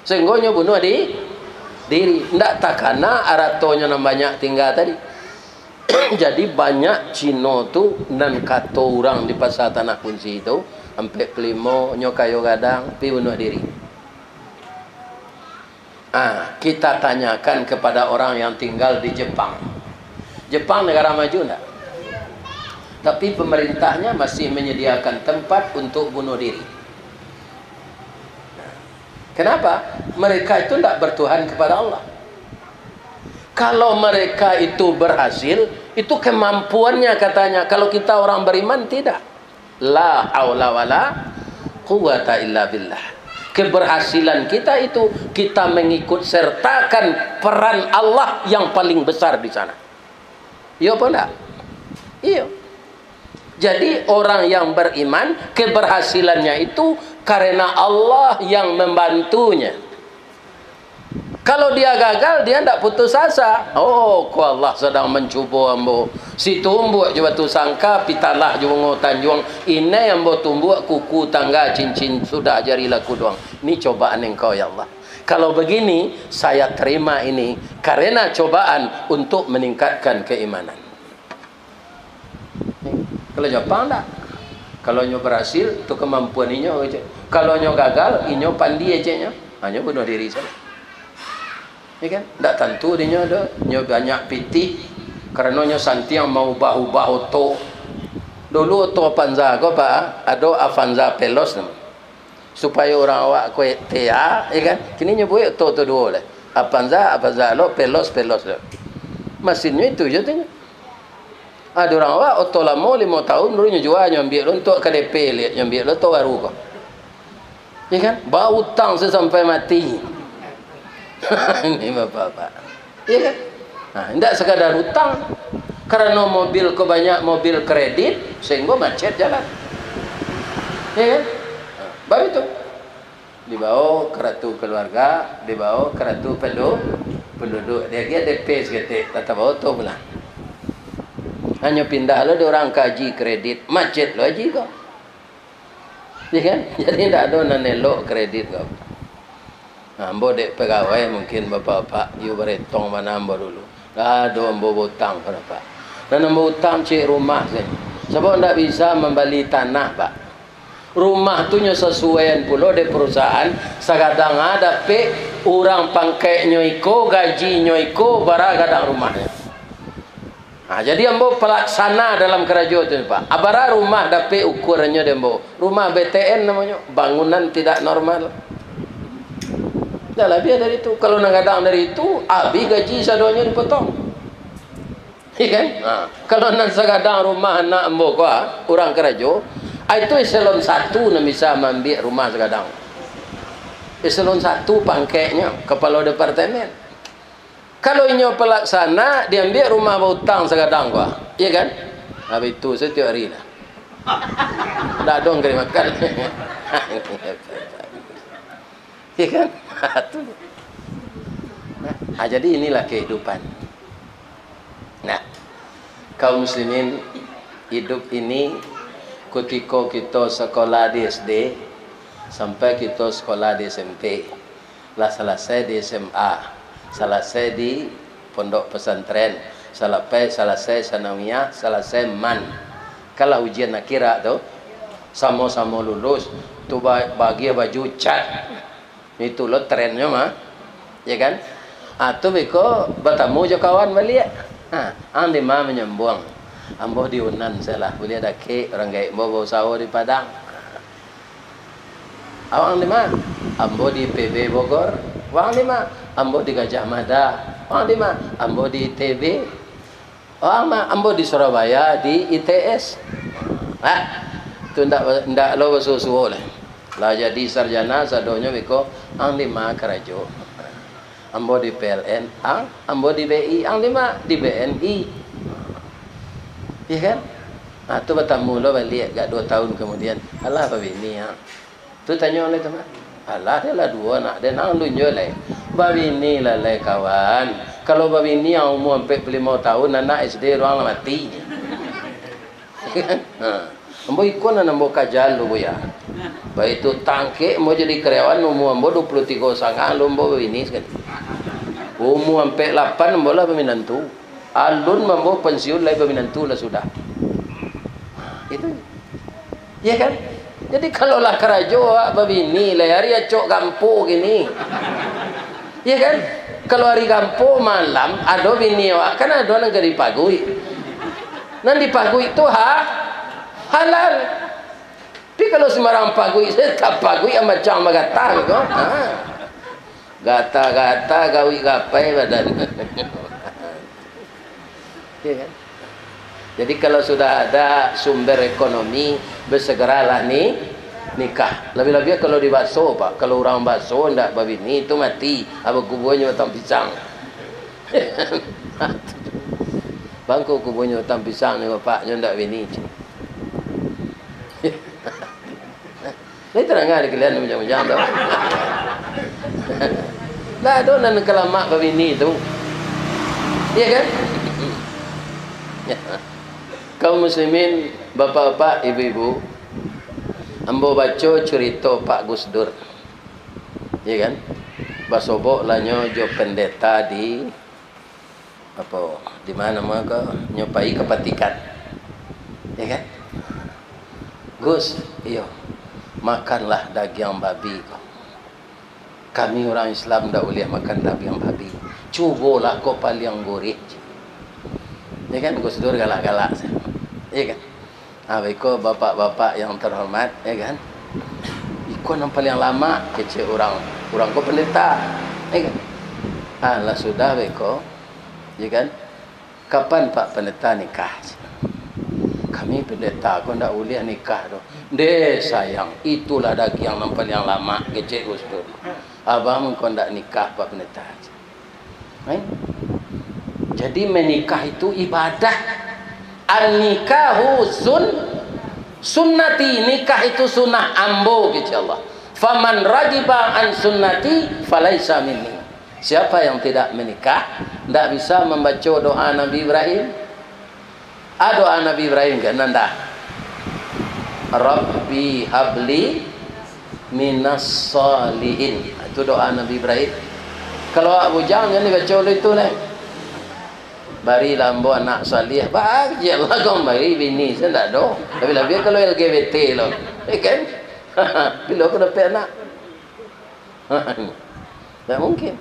sehingga bunuh diri. Ndak takana aratonya banyak tinggal tadi. Jadi banyak Cino tu dan kata orang di pasar Tanah Kunci itu sampai pelimo nyokayo gadang pi bunuh diri. Kita tanyakan kepada orang yang tinggal di Jepang. Jepang negara maju enggak? Tapi pemerintahnya masih menyediakan tempat untuk bunuh diri. Kenapa? Mereka itu tidak bertuhan kepada Allah. Kalau mereka itu berhasil, itu kemampuannya katanya. Kalau kita orang beriman, tidak. La haula wala quwata illa billah. Keberhasilan kita itu, kita mengikut sertakan peran Allah yang paling besar di sana. Iya apa enggak? Iya. Jadi orang yang beriman, keberhasilannya itu karena Allah yang membantunya. Kalau dia gagal, dia tidak putus asa. Oh, ku Allah sedang mencuba ambo. Si tumbuh juga tu sangka, pitalah juga ngotan juang. Ini ambo tumbuh kuku tangga cincin sudah jarilah kuduang. Ini cobaan engkau ya Allah. Kalau begini, saya terima ini karena cobaan untuk meningkatkan keimanan. Kalau Jepang tak. Kalau nyo berhasil, itu kemampuan inyo aja. Kalau nyo gagal, inyo pandi aja nya. Hanya bunuh diri saja. Ya kan? Tak tentu dia ada, nyo banyak piti, kerana nyo santiang mau ubah-ubah auto. Dulu auto Avanza ko pa, ada Avanza Pelos nama. Supaya orang awak kue TA, ya kan? Kini nyo buat auto tu dua lah. Avanza lo, Pelos lo. Mesinnya itu je tu. Ada orang awak auto lama 5 tahun dulu nyo jual, nyo ambil lo untuk KDP lihat, nyo ambil lo tu baru ko. Ya kan? Bawa hutang sampai mati. Ini bapak-bapak. Ya kan? Nah, tidak sekadar hutang. Karena mobil kebanyak mobil kredit sehingga macet jalan. Ya kan? Nah, baru itu. Dibawa kartu keluarga, dibawa kartu penduduk. Dia DP seketik, tak bawa tu pula. Hanya pindah lo orang kaji kredit, macet lo aja kau. Ya kan? Jadi tidak ada nanelok kredit kau. Ambo dek pegawai mungkin bapak-bapak you beretong mana ambo dulu. Aduh ambo hutang berapa. Dan ambo hutang cek rumah saja. Sebab tidak bisa membeli tanah pak. Rumah tu nyo sesuaian pulo de perusahaan. Sekadang ada pe orang pangkai nyoiko gaji nyoiko bara kadang rumahnya. Nah, jadi ambo pelaksana dalam kerajaan tu pak. Abara rumah dape ukurannya dembo. Rumah BTN namanya, bangunan tidak normal. Dah lebih dari itu. Kalau kadang dari itu, habis gaji sadonya dipotong. Iya kan? Nah, kalau nak sekadang rumah anak ambo kuah, orang kerajo, itu eselon 1 nak bisa ambil rumah sekadang. Eselon 1 pangkainya, kepala departemen. Kalau inyo pelaksana, dia ambil rumah hutang sekadang kuah. Iya kan? Habis itu setiap hari lah. Tak dong kena makan. Iya kan? Nah, jadi inilah kehidupan. Nah, kaum muslimin hidup ini ketika kita sekolah di SD sampai kita sekolah di SMP, lah selesai di SMA, selesai di pondok pesantren, selesai sanawiyah, selesai man. Kalau ujian akhirat tu sama-sama lulus, tu bagi baju cat. Itu lo trennya mah, ya kan? Atau beko bertemu je kawan balik. Ang lima menyambung. Ambo di Unan salah, boleh ada ke orang gay bawa sawah di Padang. Awang lima, ambo di PB Bogor. Awang lima, ambo di Gajah Mada. Awang lima, ambo di ITB. Awang lima, ambo di Surabaya di ITS. Itu ndak lo susu lah. Lah jadi sarjana sadonya beko ang 5 kerajo. Ambo di PLN, ambo di BI, ang 5 di BNI. Iya kan? Nah, tu bertemu lo balik gak 2 tahun kemudian. Alah babi ni ha. Tu tanya oleh teman. Alah dia lah 2 nak dia nang lunjol le. Babi ni lah le kawan. Kalau babi ni yang umur 45 tahun anak SD orang lah mati. Ambo ikon na ambo kajal lo ya. Baik itu tangke mau jadi karyawan umur ambo 23 sangat lo ambo ini sekali. Umur sampai 8 ambo lah peminantu. Alun ambo pensiun lah peminantu lah sudah. Itu. Ya kan? Jadi kalau lah kerajo babi ini lah hari acok gampo gini. Ya kan? Kalau hari gampo malam ada bini awak kan ada negeri pagui. Nanti pagui itu halal. Tapi kalau sembarang pagui, saya tak pagui macam magata gitu. Gata-gata gawi gapai badan. Ya kan? Jadi kalau sudah ada sumber ekonomi, bersegeralah nikah. Lebih-lebih kalau di bakso pak, kalau orang bakso ndak babi ni itu mati. Apa kubunya batang pisang. Bangku kubunya batang pisang ni bapaknya ndak bini. Ini terang ada kalian macam-macam tu. Lah ada nan kelamak babini tu. Iya kan? Kaum muslimin, bapak-bapak, ibu-ibu, ambo baca cerita Pak Gus Dur. Iya kan? Basobok lanyo jo pendeta di apa? Di mana maka nyopai kepatikan. Iya kan? Gus, iyo makanlah daging babi kau. Kami orang Islam tak boleh makan daging babi. Cubalah kau paling gurih. Ya kan, Gus Dur galak-galak. Ya kan. Iko bapak-bapak yang terhormat, ya kan. Iko yang paling lama kecil orang kau pendeta. Ya kan. Lah sudah Iko. Ya kan. Kapan Pak pendeta nikah? Kami pendeta, kau tak boleh nikah tu. Deh sayang, itulah daging yang paling lama kecil Gus Dur. Abang kau tak nikah Pak pendeta. Jadi menikah itu ibadah. Al-nikahu sunnati, nikah itu sunnah ambo kata Allah. Faman ragiba an sunnati falaisa minni. Siapa yang tidak menikah, tidak bisa membaca doa Nabi Ibrahim. Doa Nabi Ibrahim kan anda? Rabbi habli minas salihin. Itu doa Nabi Ibrahim. Kalau Abu Jahal yang dibaca oleh itu lah. Bari lambo anak salih, bahagialah kau bari bini, saya tak ada. Tapi lebih kalau LGBT loh, kan? Bila aku dapat anak, tak mungkin.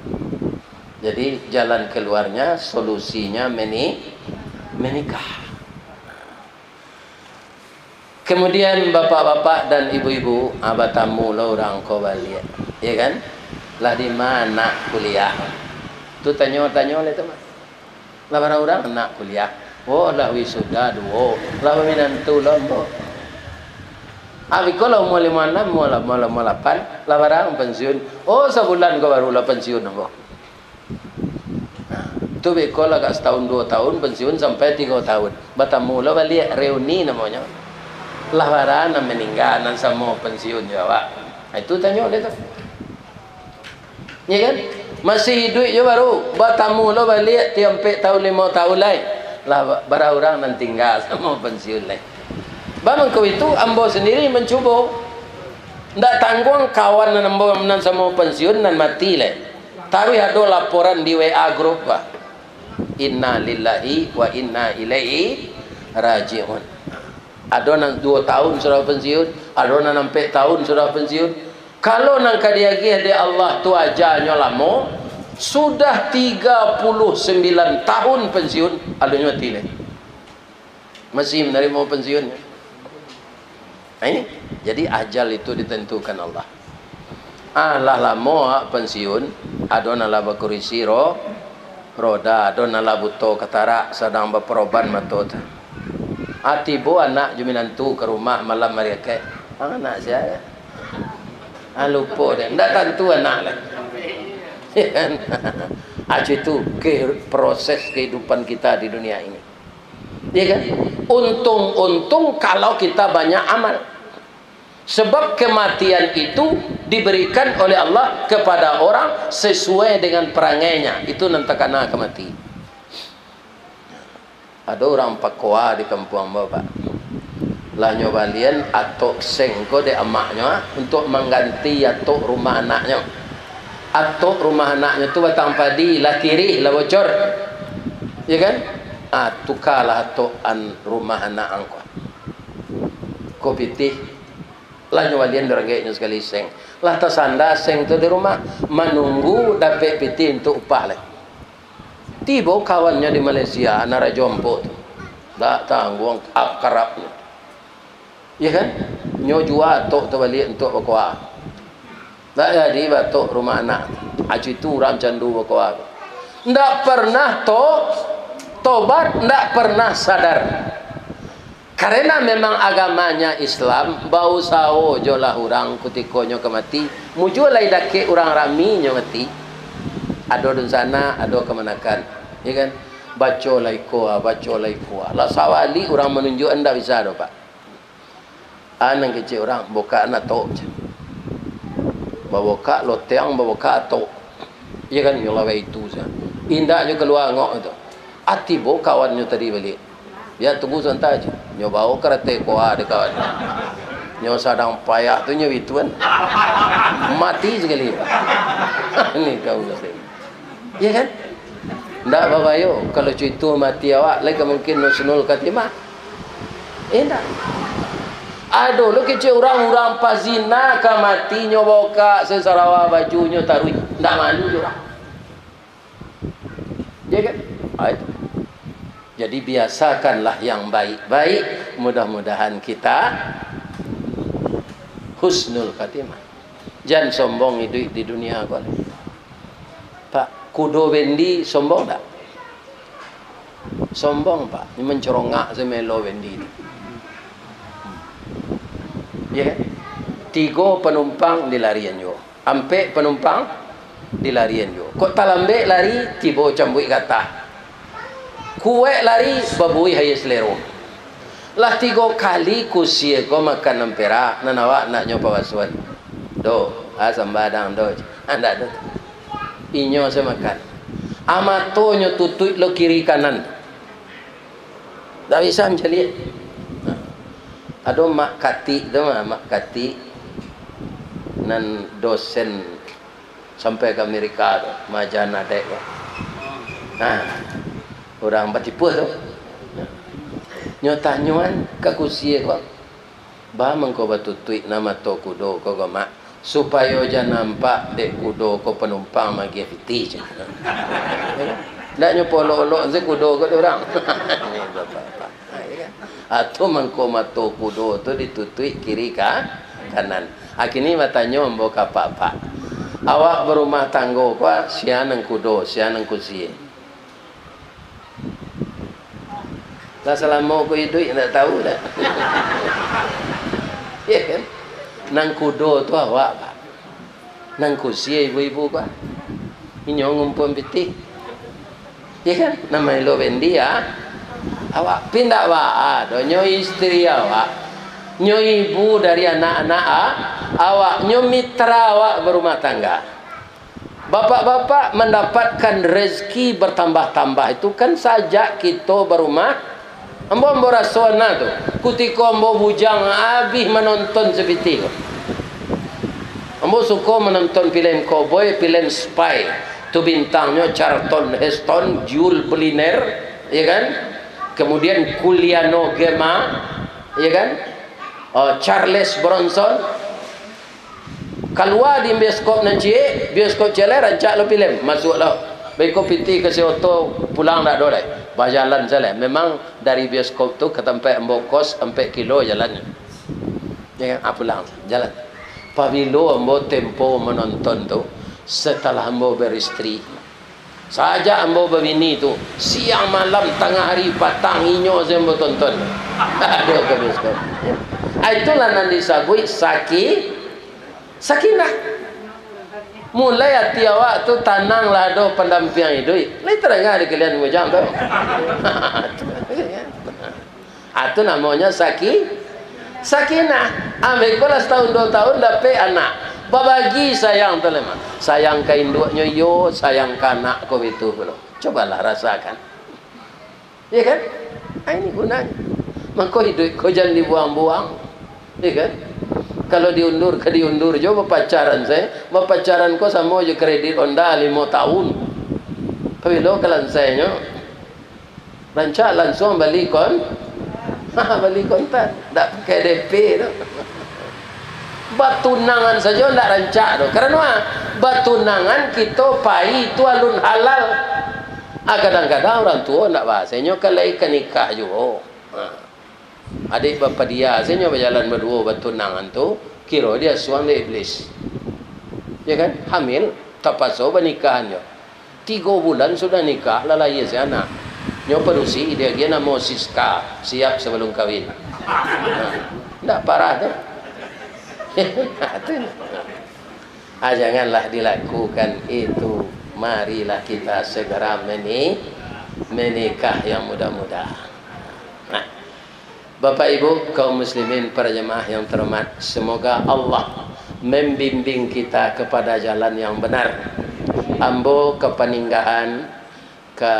Jadi jalan keluarnya, solusinya menikah. Kemudian bapak-bapak dan ibu-ibu, abatamu lah orang kau balik, ya kan? Lah di mana kuliah? Tu tanya-tanya oleh teman. Lah orang nak kuliah. Oh lah wisuda dua. Lah minantu lombo. Abi kalau mau 56 mau 8 lah barang pensiun. Oh sebulan kau baru lah pensiun ambo. Tu bekola kat setahun 2 tahun pensiun sampai 3 tahun. Batamu lah balik reuni namanya. Lah barang meninggal nan sama pensiun Jawa. Itu tanya oleh tu. Ya kan? Masih hidup je baru batamu lo balik tiap tahun 5 tahun lain lah bara orang nan tinggal sama pensiun lain. Bangun kau itu ambo sendiri mencuba ndak tanggung kawan nan ambo nan sama pensiun nan mati lain. Tapi ada laporan di WA grup bah. Inna lillahi wa inna ilaihi raji'un. Ada nan 2 tahun sudah pensiun, ada nan 4 tahun sudah pensiun. Kalau nang kadiagi ada Allah tu ajarnya lama, sudah 39 tahun pensiun, adanya mati lagi. Masih menerima pensiunnya. Nah ini, jadi ajal itu ditentukan Allah. Lah lama pensiun, ada nala bakurisi roda, ada nala buto katarak sedang berperoban matot. Tiba anak juminantu ke rumah malam mereka. Anak saya. Lupa dia. Tak tentu anak lah. Itu proses kehidupan kita di dunia ini. Ya kan? Untung kalau kita banyak amal. Sebab kematian itu diberikan oleh Allah kepada orang sesuai dengan perangainya. Itu nanti kena kemati. Ada orang pakwa di kampung Bapak. Lah nyobalian atau sengko de amaknya untuk mengganti atau rumah anaknya. Atau rumah anaknya tu batang padi lah tirih lah bocor. Ya kan? Tukarlah atau rumah anak angko. Ko pitih lah nyobalian dorangnya sekali seng. Lah tersanda seng tu di rumah menunggu dapat pitih untuk upah lah. Tiba kawannya di Malaysia nara jompo tu. Tak tanggung akarapnya. Ya kan? Nyo jual tok tu balik untuk berkuah. Tak jadi batuk rumah anak. Haji tu ram candu berkuah. Tak pernah tobat, tak pernah sadar. Karena memang agamanya Islam, bau sao jolah orang ketika nyo kemati, muncul lai dake orang rami nyo mati. Ada di sana, ada kemenakan. Ya kan? Baca lai kuah. Lah sawali orang menunjuk anda bisa do Pak. Anak kecil orang buka anak tok je. Bawa loteng, bawa tok. Ya kan nyola itu saja. Indahnya keluar ngok itu. Tiba kawannya tadi balik. Ya tunggu sebentar aja. Nyo bawa kereta kuah de kawan. Nyo sadang payah tu nyo ituan. Mati sekali. Ini kau sekali. Ya kan? Ndak babayo kalau cuitu mati awak lagi mungkin nusunul katimah. Endak. Aduh, lu kecil orang-orang pazina ka mati nyoboka sesarawa bajunya tarui. Ndak malu orang. Ya kan? Itu. Jadi biasakanlah yang baik-baik. Mudah-mudahan kita husnul khatimah. Jangan sombong hidup di dunia kau. Pak, kudo bendi sombong tak? Sombong pak, ini mencerongak semelo bendi ini. Ya kan? 3 penumpang dilarian yo. Ampe penumpang dilarian yo. Kok talambe lari tibo cambui kata. Kue lari babui haye selero. Lah 3 kali kusie ko makan nempera nanawa nak nyoba waswan. Do, asam badang do. Anda do. Inyo saya makan. Amatonyo tutut lo kiri kanan. Tak bisa macam lihat. Ada mak kati tu mak kati nan dosen sampai ke Amerika tu, majana dek tu. Orang batipu tu. Nyota nyuan ke kusie ko. Ba mengko batutui nama to kudo ko mak supaya jangan nampak dek kudo ko penumpang magi fiti je. Ndak nyopo lo-lo ze kudo ko orang. Ni bapak. Atau mengkomato kudo tu ditutui kiri kanan. Akini matanya membawa apa-apa. Awak berumah tangga kuah sian nang kudo, sian nang kusie. Lah selama aku hidup tak tahu dah. Ya kan? Nang kudo tu awak pak. Nang kusie ibu-ibu kuah. Ini ngumpul piti. Ya kan? Nama lo bendi ya. Awak pindah awak, nyo istri awak, nyo ibu dari anak-anak awak, nyo mitra awak berumah tangga. Bapak-bapak mendapatkan rezeki bertambah-tambah itu kan sajak kita berumah. Ambo rasona tu, kutiko ambo bujang habis menonton seperti itu. Ambo suka menonton filem cowboy, filem spy. Tu bintangnya Charlton Heston, Jules Belliner, ya kan? Kemudian Giuliano Gemma, ya kan? Charles Bronson. Keluar di bioskop nanti, bioskop cile rancak lo film, masuk lo. Beko piti ke Seoto pulang tak dolai. Berjalan saja. Memang dari bioskop tu ke tempat Mbokos 4 kilo jalannya. Ya kan? Pulang jalan. Pabilo ambo tempo menonton tu setelah ambo beristri. Saja ambo berbini tu siang malam tengah hari patang inyo saya ambo tonton. Ada ke bioskop. Itulah yang disebut sakinah. Mulai hati awak tu tananglah do pendamping hidup. Lai terangah di kalian mujang tu. Itu namanya sakinah. Ambil kolah setahun 2 tahun dapat anak. Babagi sayang tu lemah. Sayang ke induknya yo, sayang ke anak kau itu belum. Cobalah rasakan. Ya kan? Ini gunanya. Maka hidup kau jangan dibuang-buang. Ya kan? Kalau diundur ke diundur. Coba pacaran saya. Pacaran kau sama je kredit Honda 5 tahun. Tapi lo kalau saya rancak langsung balik kon. Balik kontan. Tak pakai DP tu. Batunangan saja tidak rancak tu. Kerana batunangan kita pai itu alun halal. Kadang-kadang orang tua tidak bahasanya kalau ikan nikah juga. Adik bapa dia saya berjalan berdua batunangan tu kira dia suami iblis. Ya kan? Hamil tak pasal pernikahannya. 3 bulan sudah nikah lalai saya anak. Nyo perusi dia nama Siska, siap sebelum kahwin. Tidak parah tu. Janganlah dilakukan itu. Marilah kita segera menikah yang mudah-mudah. Bapak Ibu kaum muslimin para jemaah yang terhormat, semoga Allah membimbing kita kepada jalan yang benar. Ambo ke Paninggahan, ke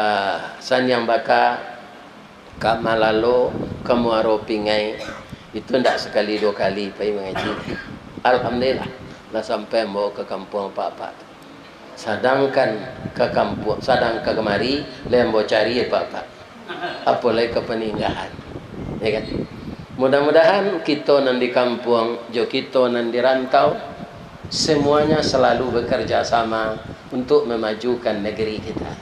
Sanyang Baka, ke Malalo, ke Muaro Pingai. Itu tidak sekali 2 kali pergi mengaji. Alhamdulillah lah sampai mau ke kampung apa-apa. Sedangkan ke kampung, sedang ke kemari, lah mau cari apa-apa. Apalagi ke Peninggahan. Ya kan? Mudah-mudahan kita nan di kampung, jo kita nan di rantau, semuanya selalu bekerja sama untuk memajukan negeri kita.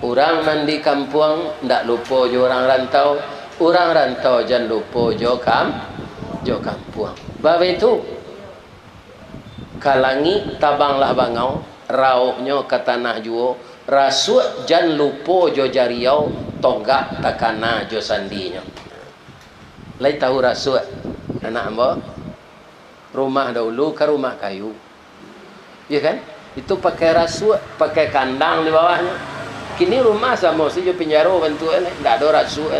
Orang nan di kampung ndak lupa jo orang rantau, orang rantau jangan lupa jo kampung. Bab itu kalangi tabanglah bangau, rauknya ke tanah juo, rasuk jangan lupa jo jariau, tonggak takana jo sandinya. Lai tahu rasuk anak mbak, rumah dahulu ke rumah kayu, ya kan? Itu pakai rasuk, pakai kandang di bawahnya. Kini rumah sama si jo penjaro bentuknya, tidak ada rasuk.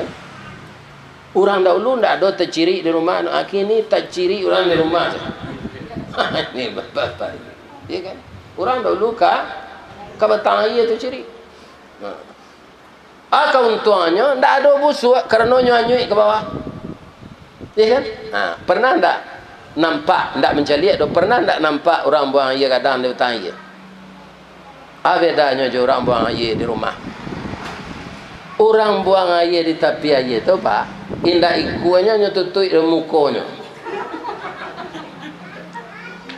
Orang dahulu tidak ada terciri di rumah, kini terciri orang di rumah. Ini bapak, ya kan? Orang dahulu ke batang air terciri. Keuntungannya tidak ada busuk kerana nyuai ke bawah. Ya kan? Pernah tak nampak, tak mencari, pernah tak nampak orang buang air kadang di batang air? Apa bedanya je orang buang air di rumah? Orang buang air di tepi air tu pak, indah ikuannya tutup di mukanya.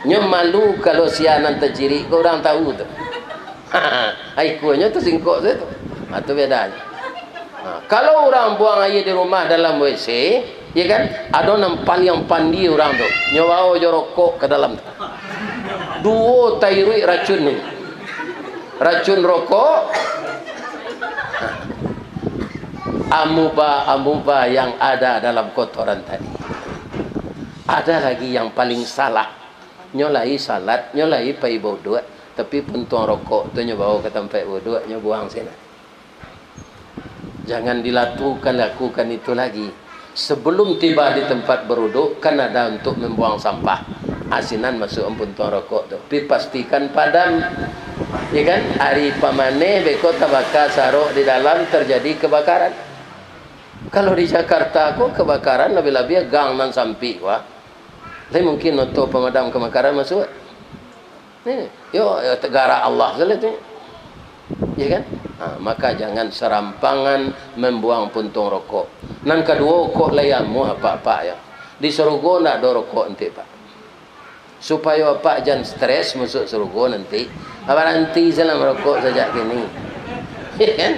Nya malu kalau sianan terciri, orang tahu tu. Ikuannya tu singkok tu. Itu bedanya. Kalau orang buang air di rumah dalam WC, ya kan? Ada nampak yang pandi orang tu. Nyawa jo rokok ke dalam tu. Dua tairui racun ni. Racun rokok. Amuba yang ada dalam kotoran tadi. Ada lagi yang paling salah. Nyolai salat, nyolai pai bodoh, tapi puntung rokok tu nyawa ke tempat bodoh, nyawa buang sana. Jangan lakukan itu lagi. Sebelum tiba di tempat beruduk, kan ada untuk membuang sampah. Asinan masuk puntung rokok tu. Tapi pastikan padam. Ya kan? Hari pamane beko tabaka sarok di dalam terjadi kebakaran. Kalau di Jakarta aku kebakaran lebih-lebih gang nan sampi wah. Tapi mungkin untuk pemadam kebakaran masuk. Ni, yo tegara Allah salah tu. Ya kan? Maka jangan serampangan membuang puntung rokok. Nan kedua kok layamu apa-apa ya. Di surga nak ada rokok nanti pak. Supaya pak jangan stres masuk surga nanti. Apa nanti salah merokok sejak kini. Ya kan?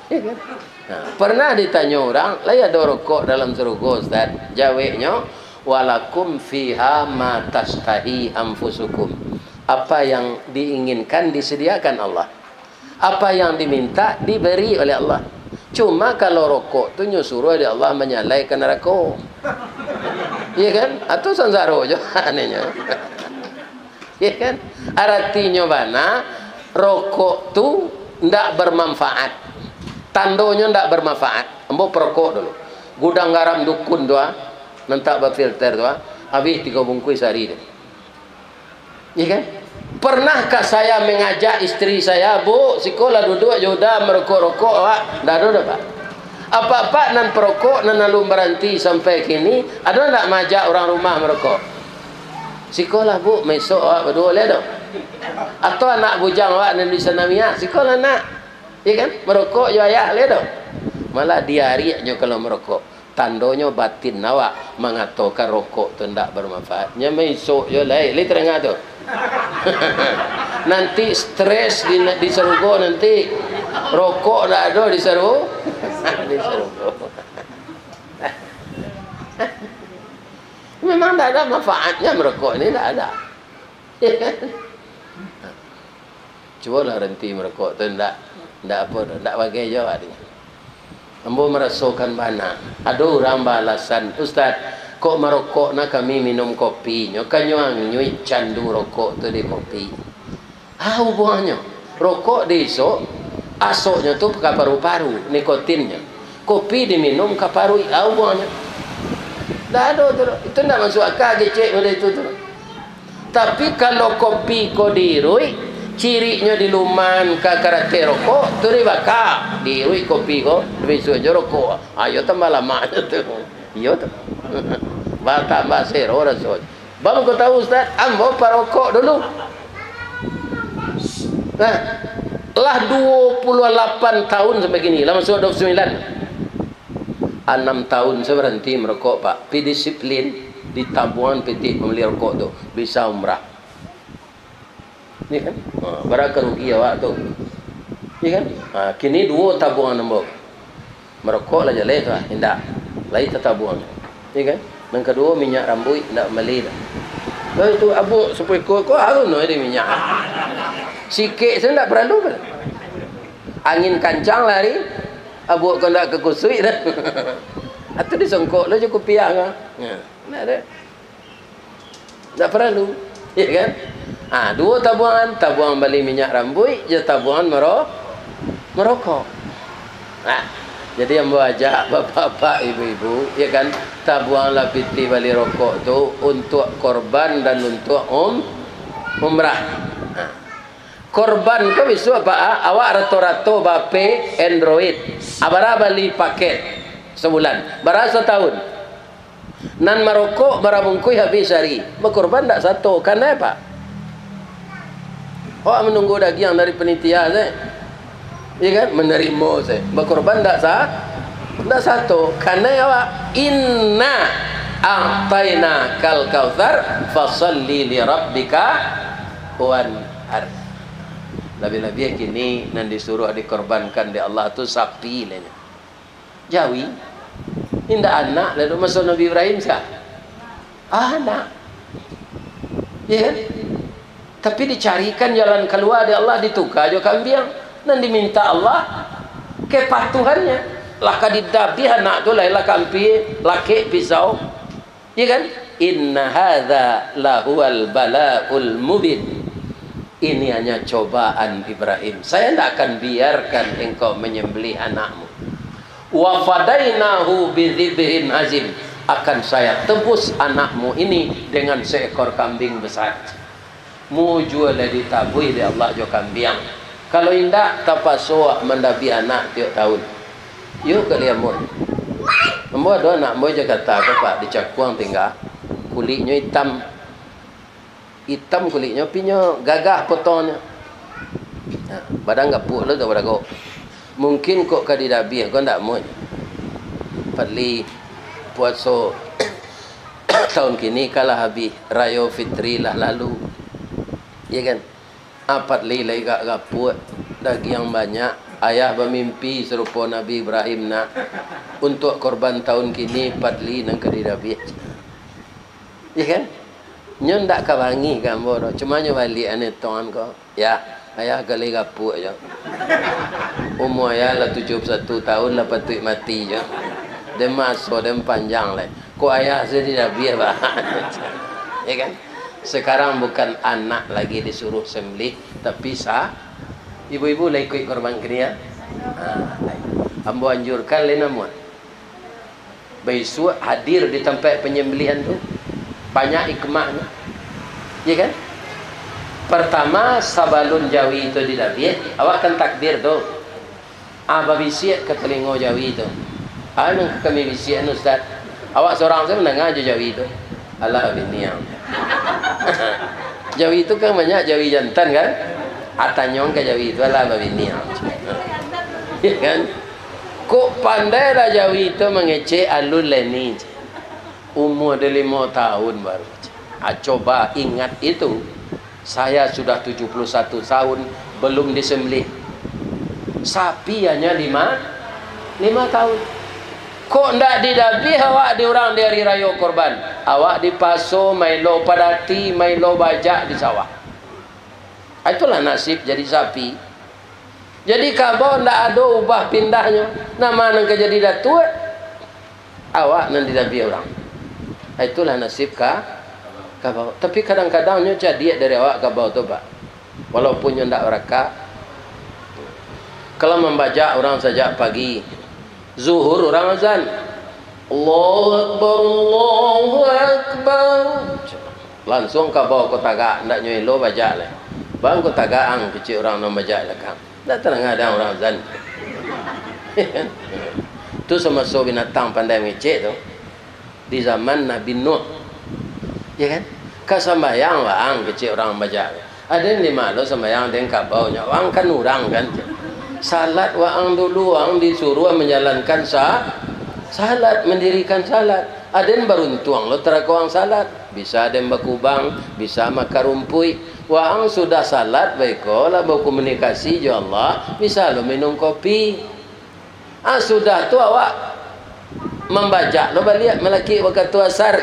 Ya kan? Pernah ditanya orang, lah ada rokok dalam surga Ustaz. Jawabnya, walakum fiha ma tastahi anfusukum. Apa yang diinginkan disediakan Allah. Apa yang diminta diberi oleh Allah. Cuma kalau rokok tu nyuruh oleh Allah menyalai ke neraka. Iya kan? Atau sansaro je anehnya. Iya kan? Artinya mana? Rokok tu ndak bermanfaat. Tandonya ndak bermanfaat. Embo perokok dulu. Gudang garam dukun tu nentak berfilter tu habis 3 bungkus sehari tu. Iya kan? Pernahkah saya mengajak istri saya, Bu, sekolah duduk jodoh merokok-rokok, Pak? Ndak ada, Pak. Apa-apa nan perokok nan lalu berhenti sampai kini, ada ndak majak orang rumah merokok? Sekolah, Bu, besok awak berdua boleh dah. Atau anak bujang awak nan di sana miak, sekolah nak. Ya kan? Merokok yo ayah le dah. Malah diarinya kalau merokok. Tandonya batin awak mengatakan rokok tu ndak bermanfaat. Nya besok yo lai terengah tu. Nanti stres di surga nanti. Rokok ndak ada di surga. Di surga. Memang tak ada manfaatnya merokok ini, tak ada. Ya kan? Cubalah berhenti merokok tu, tak apa, tak bagai jawab dia. Ambo merasakan mana. Ada orang balasan, Ustaz, kok merokok nak kami minum kopi, nyokanya nyui candu rokok tu di kopi. Hubungannya, rokok di esok, asoknya tu ke paru-paru, nikotinnya. Kopi diminum ke paru, hubungannya. Dah ada tu. Itu nak masuk akal gecek pada itu tu. Tapi kalau kopi ko dirui, cirinya di luman ke karate rokok, tu dia bakal dirui kopi ko, lebih suju rokok. Ayo tambah lama tu. Iyo tu. Bah tambah sero rasoj. Bang kau tahu Ustaz, ambo parokok dulu. Nah, lah 28 tahun sampai kini, lah masuk 29. 6 tahun saya berhenti merokok Pak. Pi disiplin di tabungan PT membeli rokok tu bisa umrah. Ni kan? Berapa rugi awak tu? Ni kan? Kini 2 tabungan nombor. Merokok lah jalan tu indah. Lain tabungan. Ni kan? Dan kedua minyak rambut nak beli dah. Lalu tu abu supaya kau harus no ada minyak. Sikit saya tak perlu kan. Angin kancang lari. Abu kau nak ke kusui dah. Atau disongkok lah cukup piang ah. Nak ada. Tak perlu. Ya kan? 2 tabungan beli minyak rambut, je tabungan merokok. Jadi yang ajak bapak-bapak, ibu-ibu, ya kan, tabunganlah PT beli rokok tu untuk korban dan untuk umrah. Korban kau bisu apa? Awak rato-rato bape Android. Abara beli paket sebulan, bara setahun. Nan merokok bara bungkui habis hari. Berkorban tak satu. Karena apa? Awak menunggu daging dari penitia saya. Ya kan? Menerima saya. Berkorban tak satu. Karena awak inna a'taina kal kautsar fasalli li rabbika wanhar. Nabi-nabi kini nan disuruh dikorbankan di Allah tu sapi lainnya. Jawi indah anak lalu masuk Nabi Ibrahim sah. Anak. Ya kan? Tapi dicarikan jalan keluar di Allah ditukar jo kambing dan diminta Allah kepatuhannya. Laka didabi anak tu lah kampi laki pisau. Ya kan? Inna hadza lahuwal balaul mubin. Ini hanya cobaan Ibrahim. Saya tidak akan biarkan engkau menyembelih anakmu. Wa fadainahu bidzibhin azim. Akan saya tebus anakmu ini dengan seekor kambing besar. Mu jual ditabui di Allah jo kambing. Kalau indak tapasua mendabi anak tiap tahun. Yuk kalian mur. Ambo ada anak ambo jaga kata Pak dicakuang tinggal. Kulitnya hitam. Hitam kulitnya pinya gagah potongnya. Badan gapuk lah kepada kau. Mungkin kau kadidabi kau ndak mau. Padli puasa tahun kini kalah habis raya fitri lah lalu. Ya kan? Padli lagi gapuk daging yang banyak. Ayah bermimpi serupa Nabi Ibrahim nak untuk korban tahun kini padli nang kadidabi. Ya kan? Nyon tak kawangi gambar, cuma nyo balik ane tuan ko. Ya, ayah kali gapuk je. Umur ayah lah 71 tahun lah patut mati je. Dem masuk dem panjang lah. Ko ayah saya tidak biar bah. Ya kan? Sekarang bukan anak lagi disuruh sembelih, tapi ibu-ibu lah ikut korban kria. Ambo anjurkan le namun. Besok hadir di tempat penyembelihan tu. Banyak hikmahnya. Ya kan? Pertama sabalun jawi itu didabit, awak kan takbir tu. Babisiat ke telinga jawi itu. Nang kami bisiat ustaz. Awak seorang saya mendengar je jawi itu. Allah biniang. Jawi itu kan banyak jawi jantan kan? Atanyong ke jawi itu Allah biniang. Ya kan? Kok pandai dah jawi itu mengecek alun leni. Umur dia 5 tahun baru. Coba ingat itu. Saya sudah 71 tahun belum disembelih. Sapi hanya 5 tahun. Kok ndak didabi awak di orang di hari raya korban? Awak di paso, mailo padati, mailo bajak di sawah. Itulah nasib jadi sapi. Jadi kabau ndak ada ubah pindahnya. Nama nang jadi datuk. Awak nang didabi orang. Itulah nasib kabau. Tapi kadang-kadangnya jadi dari awak kabau tu Pak. Walaupun yang tak berakak. Kalau membaca orang saja pagi. Zuhur orang azan. Allahu Akbar, Allahu Akbar. Langsung kabau kau tagak. Tak nyuelo baca lah. Bang kau tagak ang kecil orang nak baca lah kan. Tak tenang ada orang azan. Tu semasa binatang pandai ngecek tu. Di zaman Nabi Nuh, ya kan? Kasambayang wang kecil orang baca. Ada yang lima lo sambayang dengan kabaunya. Wang kan orang kan. Salat wang dulu wang disuruh menjalankan salat, mendirikan salat. Ada yang beruntung lo terakawang salat, bisa ada yang berkubang, bisa makarumpui. Wang sudah salat baik lah berkomunikasi jo Allah, bisa lo minum kopi. Sudah tu awak membaca lo balik melaki waktu asar.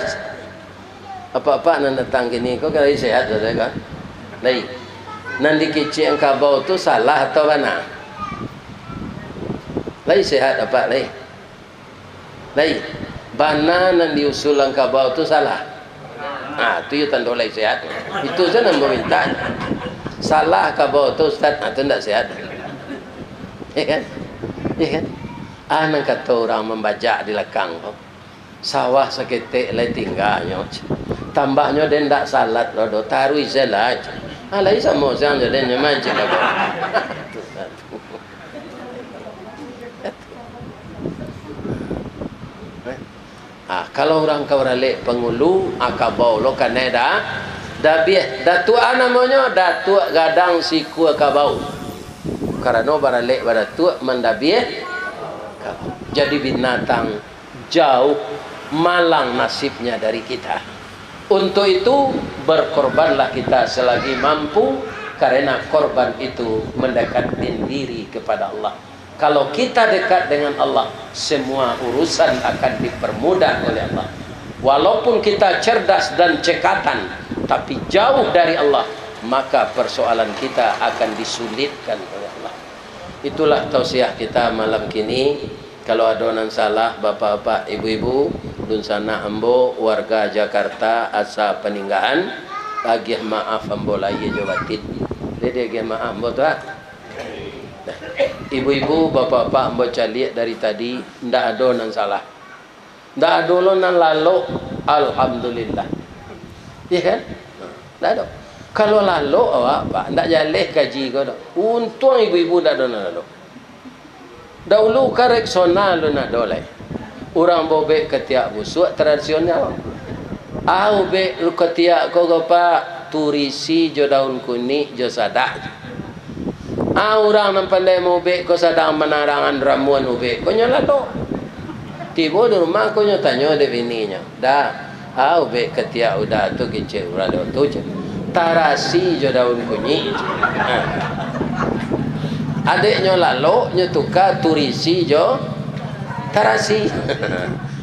Apa-apa nan datang gini kau kali sehat saja kan? Lai. Nan dikecil engkau bau tu salah atau mana? Lai sehat apa lai? Lai. Bana nan diusul engkau bau tu salah. Tu you tanda lai sehat. Itu saja nan meminta. Salah kau bau tu ustaz, tu tidak sehat. Ya kan? Ya kan? Nang kata orang membaca di lekang kau. Sawah seketik lai tinggalnya. Tambahnya dia tidak salat loh, taruh izalah. Alai sama orang jadi nyaman je lah. Kalau orang kau ralik pengulu, akabau lo Kanada, dabiah, datua namanya datua gadang siku akabau. Karena baralik baratua mendabiah, jadi binatang jauh malang nasibnya dari kita. Untuk itu berkorbanlah kita selagi mampu, karena korban itu mendekatkan diri kepada Allah. Kalau kita dekat dengan Allah, semua urusan akan dipermudah oleh Allah. Walaupun kita cerdas dan cekatan, tapi jauh dari Allah, maka persoalan kita akan disulitkan oleh Allah. Itulah tausiah kita malam kini. Kalau ada yang salah, bapak-bapak, ibu-ibu, dun sana ambo warga Jakarta asa peninggalan, agih maaf ambo lagi jawatin. Jadi agih maaf ambo tu. Ibu-ibu, bapak-bapak ambo caliak dari tadi, ndak ada yang salah. Ndak ada lo nan lalu, alhamdulillah. Iya kan? Ndak ada. Kalau lalu awak pak, ndak jaleh kaji kau dah. Untung ibu-ibu ndak ada nan lalu. Dahulu karek sonal lo nak dolai. Orang bobek ketiak busuk tradisional. Bek lu ketiak kau gapa turisi jo daun kuning jo sadak. Orang nan pandai mau bek kau sadang menarangan ramuan ubek. Kau nyala do. Tiba di rumah kau nyatanya de bininya. Dah. Bek ketiak udah tu kecil urang tu je. Tarasi jo daun kuning. Adiknya lalu nyetuka turisi jo tarasi.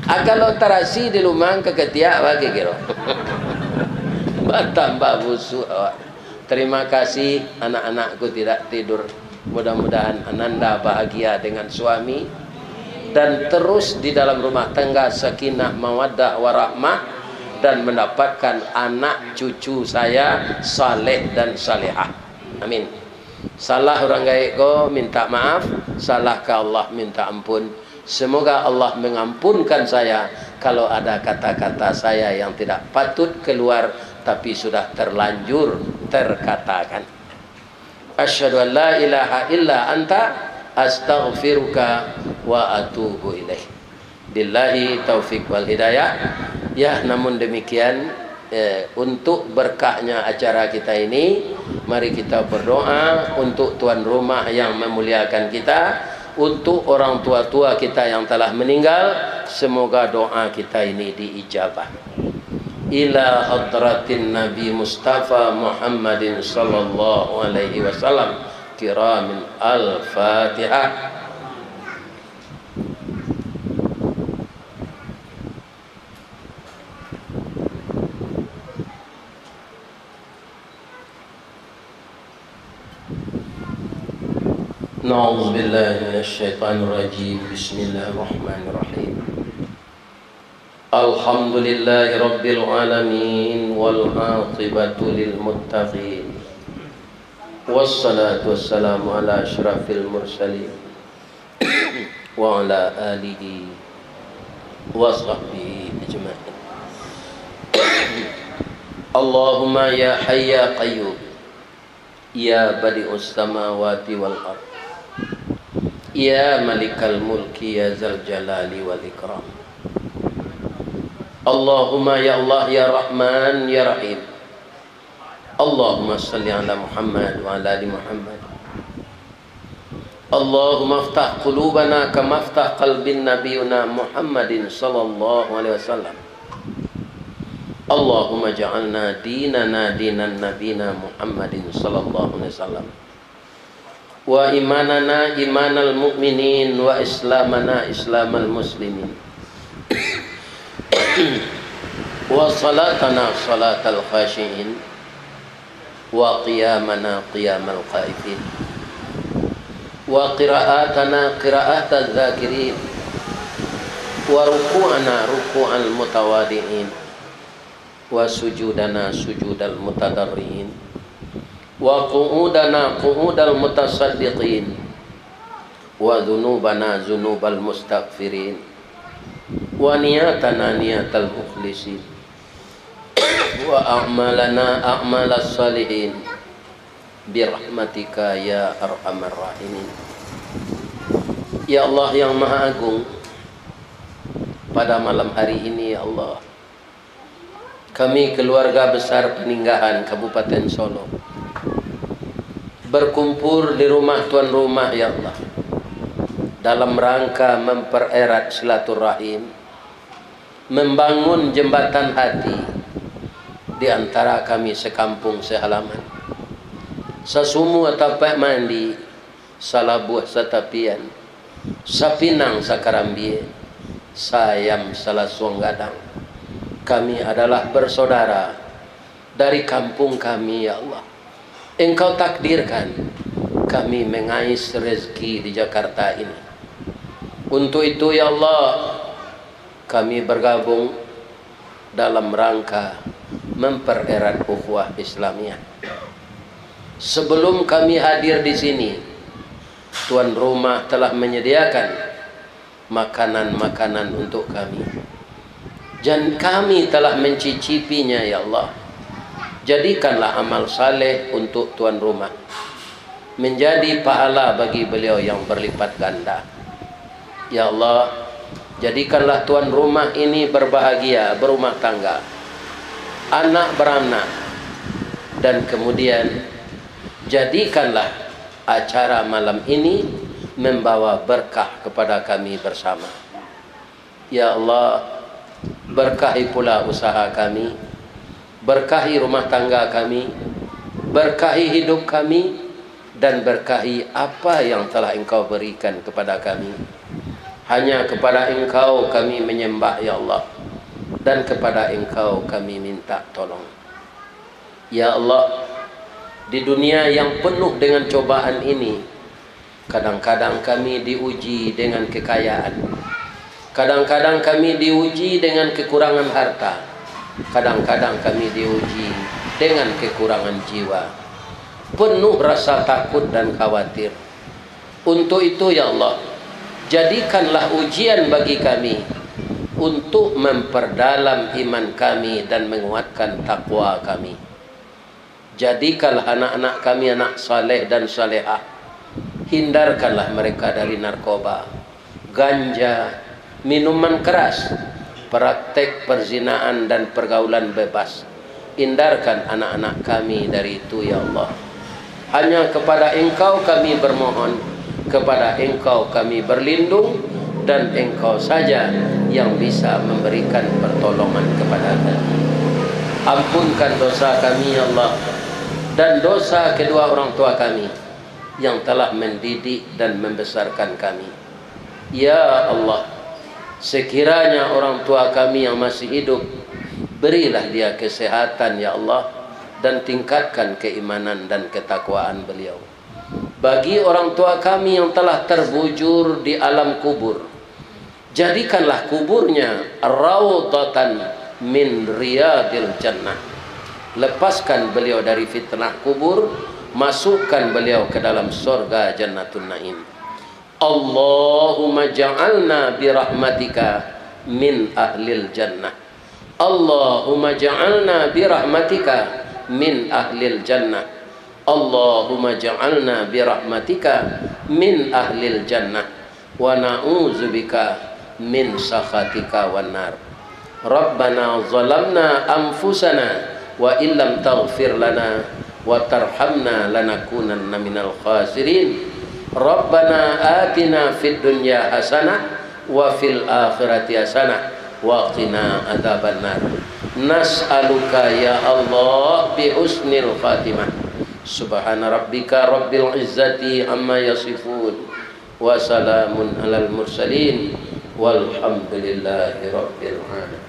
Kalau tarasi di lumang keketiak bagi kira. Bertambah busuk awak. Terima kasih anak-anakku tidak tidur. Mudah-mudahan Ananda bahagia dengan suami dan terus di dalam rumah tangga sakinah mawaddah warahmah dan mendapatkan anak cucu saya saleh dan salihah. Amin. Salah orang gaib ko minta maaf, salah ke Allah minta ampun. Semoga Allah mengampunkan saya kalau ada kata-kata saya yang tidak patut keluar tapi sudah terlanjur terkatakan. Asyhadu an la ilaha illa anta astaghfiruka wa atubu ilaih. Billahi taufik wal hidayah. Ya, namun demikian untuk berkahnya acara kita ini, mari kita berdoa untuk tuan rumah yang memuliakan kita, untuk orang tua-tua kita yang telah meninggal, semoga doa kita ini diijabah. Ila hadratin Nabi Mustafa Muhammadin sallallahu alaihi wasallam kiramin al-Fatihah. Na'udzu billahi minasyaitonir rajim. Bismillahirrahmanirrahim. Alhamdulillahi rabbil alamin wal 'aqibatu lil muttaqin. Wassalatu wassalamu ala asyrafil mursalin wa ala alihi wa sahbihi ajma'in. Allahumma ya hayy ya qayyum ya badi'us samawati wal ardh ya malikal mulki ya zal jalali wal ikram. Allahumma ya Allah ya Rahman ya Rahim. Allahumma salli ala Muhammad wa ala ali Muhammad. Allahumma aftah qulubana kama aftah qalbin nabiyuna Muhammadin sallallahu alaihi wasallam. Allahumma ja'alna dinana dinan nabina Muhammadin sallallahu alaihi wasallam, wa imanana imanal mu'minin, wa islamana islamal muslimin, wa salatana salatal khashiin, wa qiyamana qiyamal qaifin, wa qira'atana qira'atal zakirin, wa ruku'ana ruku'al mutawadi'in, wa sujudana sujudal mutadarriin, wa qu'udana qu'udal mutasaddiqin, wa dhunubana dhunubal mustaghfirin, wa niyatana niyatal mukhlisin, wa a'malana a'malas salihin, birahmatika ya arhamar rahimin. Ya Allah yang Maha Agung, pada malam hari ini ya Allah, kami keluarga besar Peninggahan Kabupaten Solo berkumpul di rumah tuan rumah ya Allah, dalam rangka mempererat silaturahim, membangun jembatan hati di antara kami sekampung sehalaman, sasumu tapak mandi, salabuh satapian, sapinang sakarambie, sayam salasuang gadang. Kami adalah bersaudara dari kampung kami ya Allah. Engkau takdirkan kami mengais rezeki di Jakarta ini. Untuk itu ya Allah, kami bergabung dalam rangka mempererat ukhuwah Islamiyah. Sebelum kami hadir di sini, tuan rumah telah menyediakan makanan-makanan untuk kami, dan kami telah mencicipinya ya Allah. Jadikanlah amal saleh untuk tuan rumah menjadi pahala bagi beliau yang berlipat ganda. Ya Allah, jadikanlah tuan rumah ini berbahagia, berumah tangga, anak beranak, dan kemudian jadikanlah acara malam ini membawa berkah kepada kami bersama. Ya Allah, berkahi pula usaha kami, berkahi rumah tangga kami, berkahi hidup kami, dan berkahi apa yang telah Engkau berikan kepada kami. Hanya kepada Engkau kami menyembah ya Allah, dan kepada Engkau kami minta tolong. Ya Allah, di dunia yang penuh dengan cobaan ini, kadang-kadang kami diuji dengan kekayaan, kadang-kadang kami diuji dengan kekurangan harta, kadang-kadang kami diuji dengan kekurangan jiwa, penuh rasa takut dan khawatir. Untuk itu ya Allah, jadikanlah ujian bagi kami untuk memperdalam iman kami dan menguatkan takwa kami. Jadikanlah anak-anak kami anak saleh dan salehah. Hindarkanlah mereka dari narkoba, ganja, minuman keras, praktek perzinaan dan pergaulan bebas. Hindarkan anak-anak kami dari itu ya Allah. Hanya kepada Engkau kami bermohon, kepada Engkau kami berlindung, dan Engkau saja yang bisa memberikan pertolongan kepada kami. Ampunkan dosa kami ya Allah, dan dosa kedua orang tua kami yang telah mendidik dan membesarkan kami. Ya Allah, sekiranya orang tua kami yang masih hidup, berilah dia kesehatan ya Allah, dan tingkatkan keimanan dan ketakwaan beliau. Bagi orang tua kami yang telah terbujur di alam kubur, jadikanlah kuburnya raudhatan min riyadil jannah. Lepaskan beliau dari fitnah kubur, masukkan beliau ke dalam surga Jannatun Naim. Allahumma ja'alna birahmatika min ahlil jannah. Allahumma ja'alna birahmatika min ahlil jannah. Allahumma ja'alna birahmatika min ahlil jannah, wa na'udzubika min sakhatika wan nar. Rabbana zalamna anfusana wa illam taghfir lana wa tarhamna lanakunanna minal khasirin. Rabbana atina fid dunya hasanah wa fil akhirati hasanah wa qina adzabannar. Nas'aluka ya Allah bi husnil khatimah. Subhana rabbika rabbil izzati amma yasifun wa salamun alal mursalin walhamdulillahi rabbil alamin.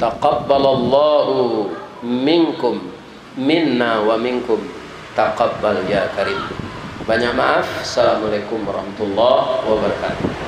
Taqabbalallahu minkum minna wa minkum taqabbal ya karim. Banyak maaf. Assalamualaikum warahmatullahi wabarakatuh.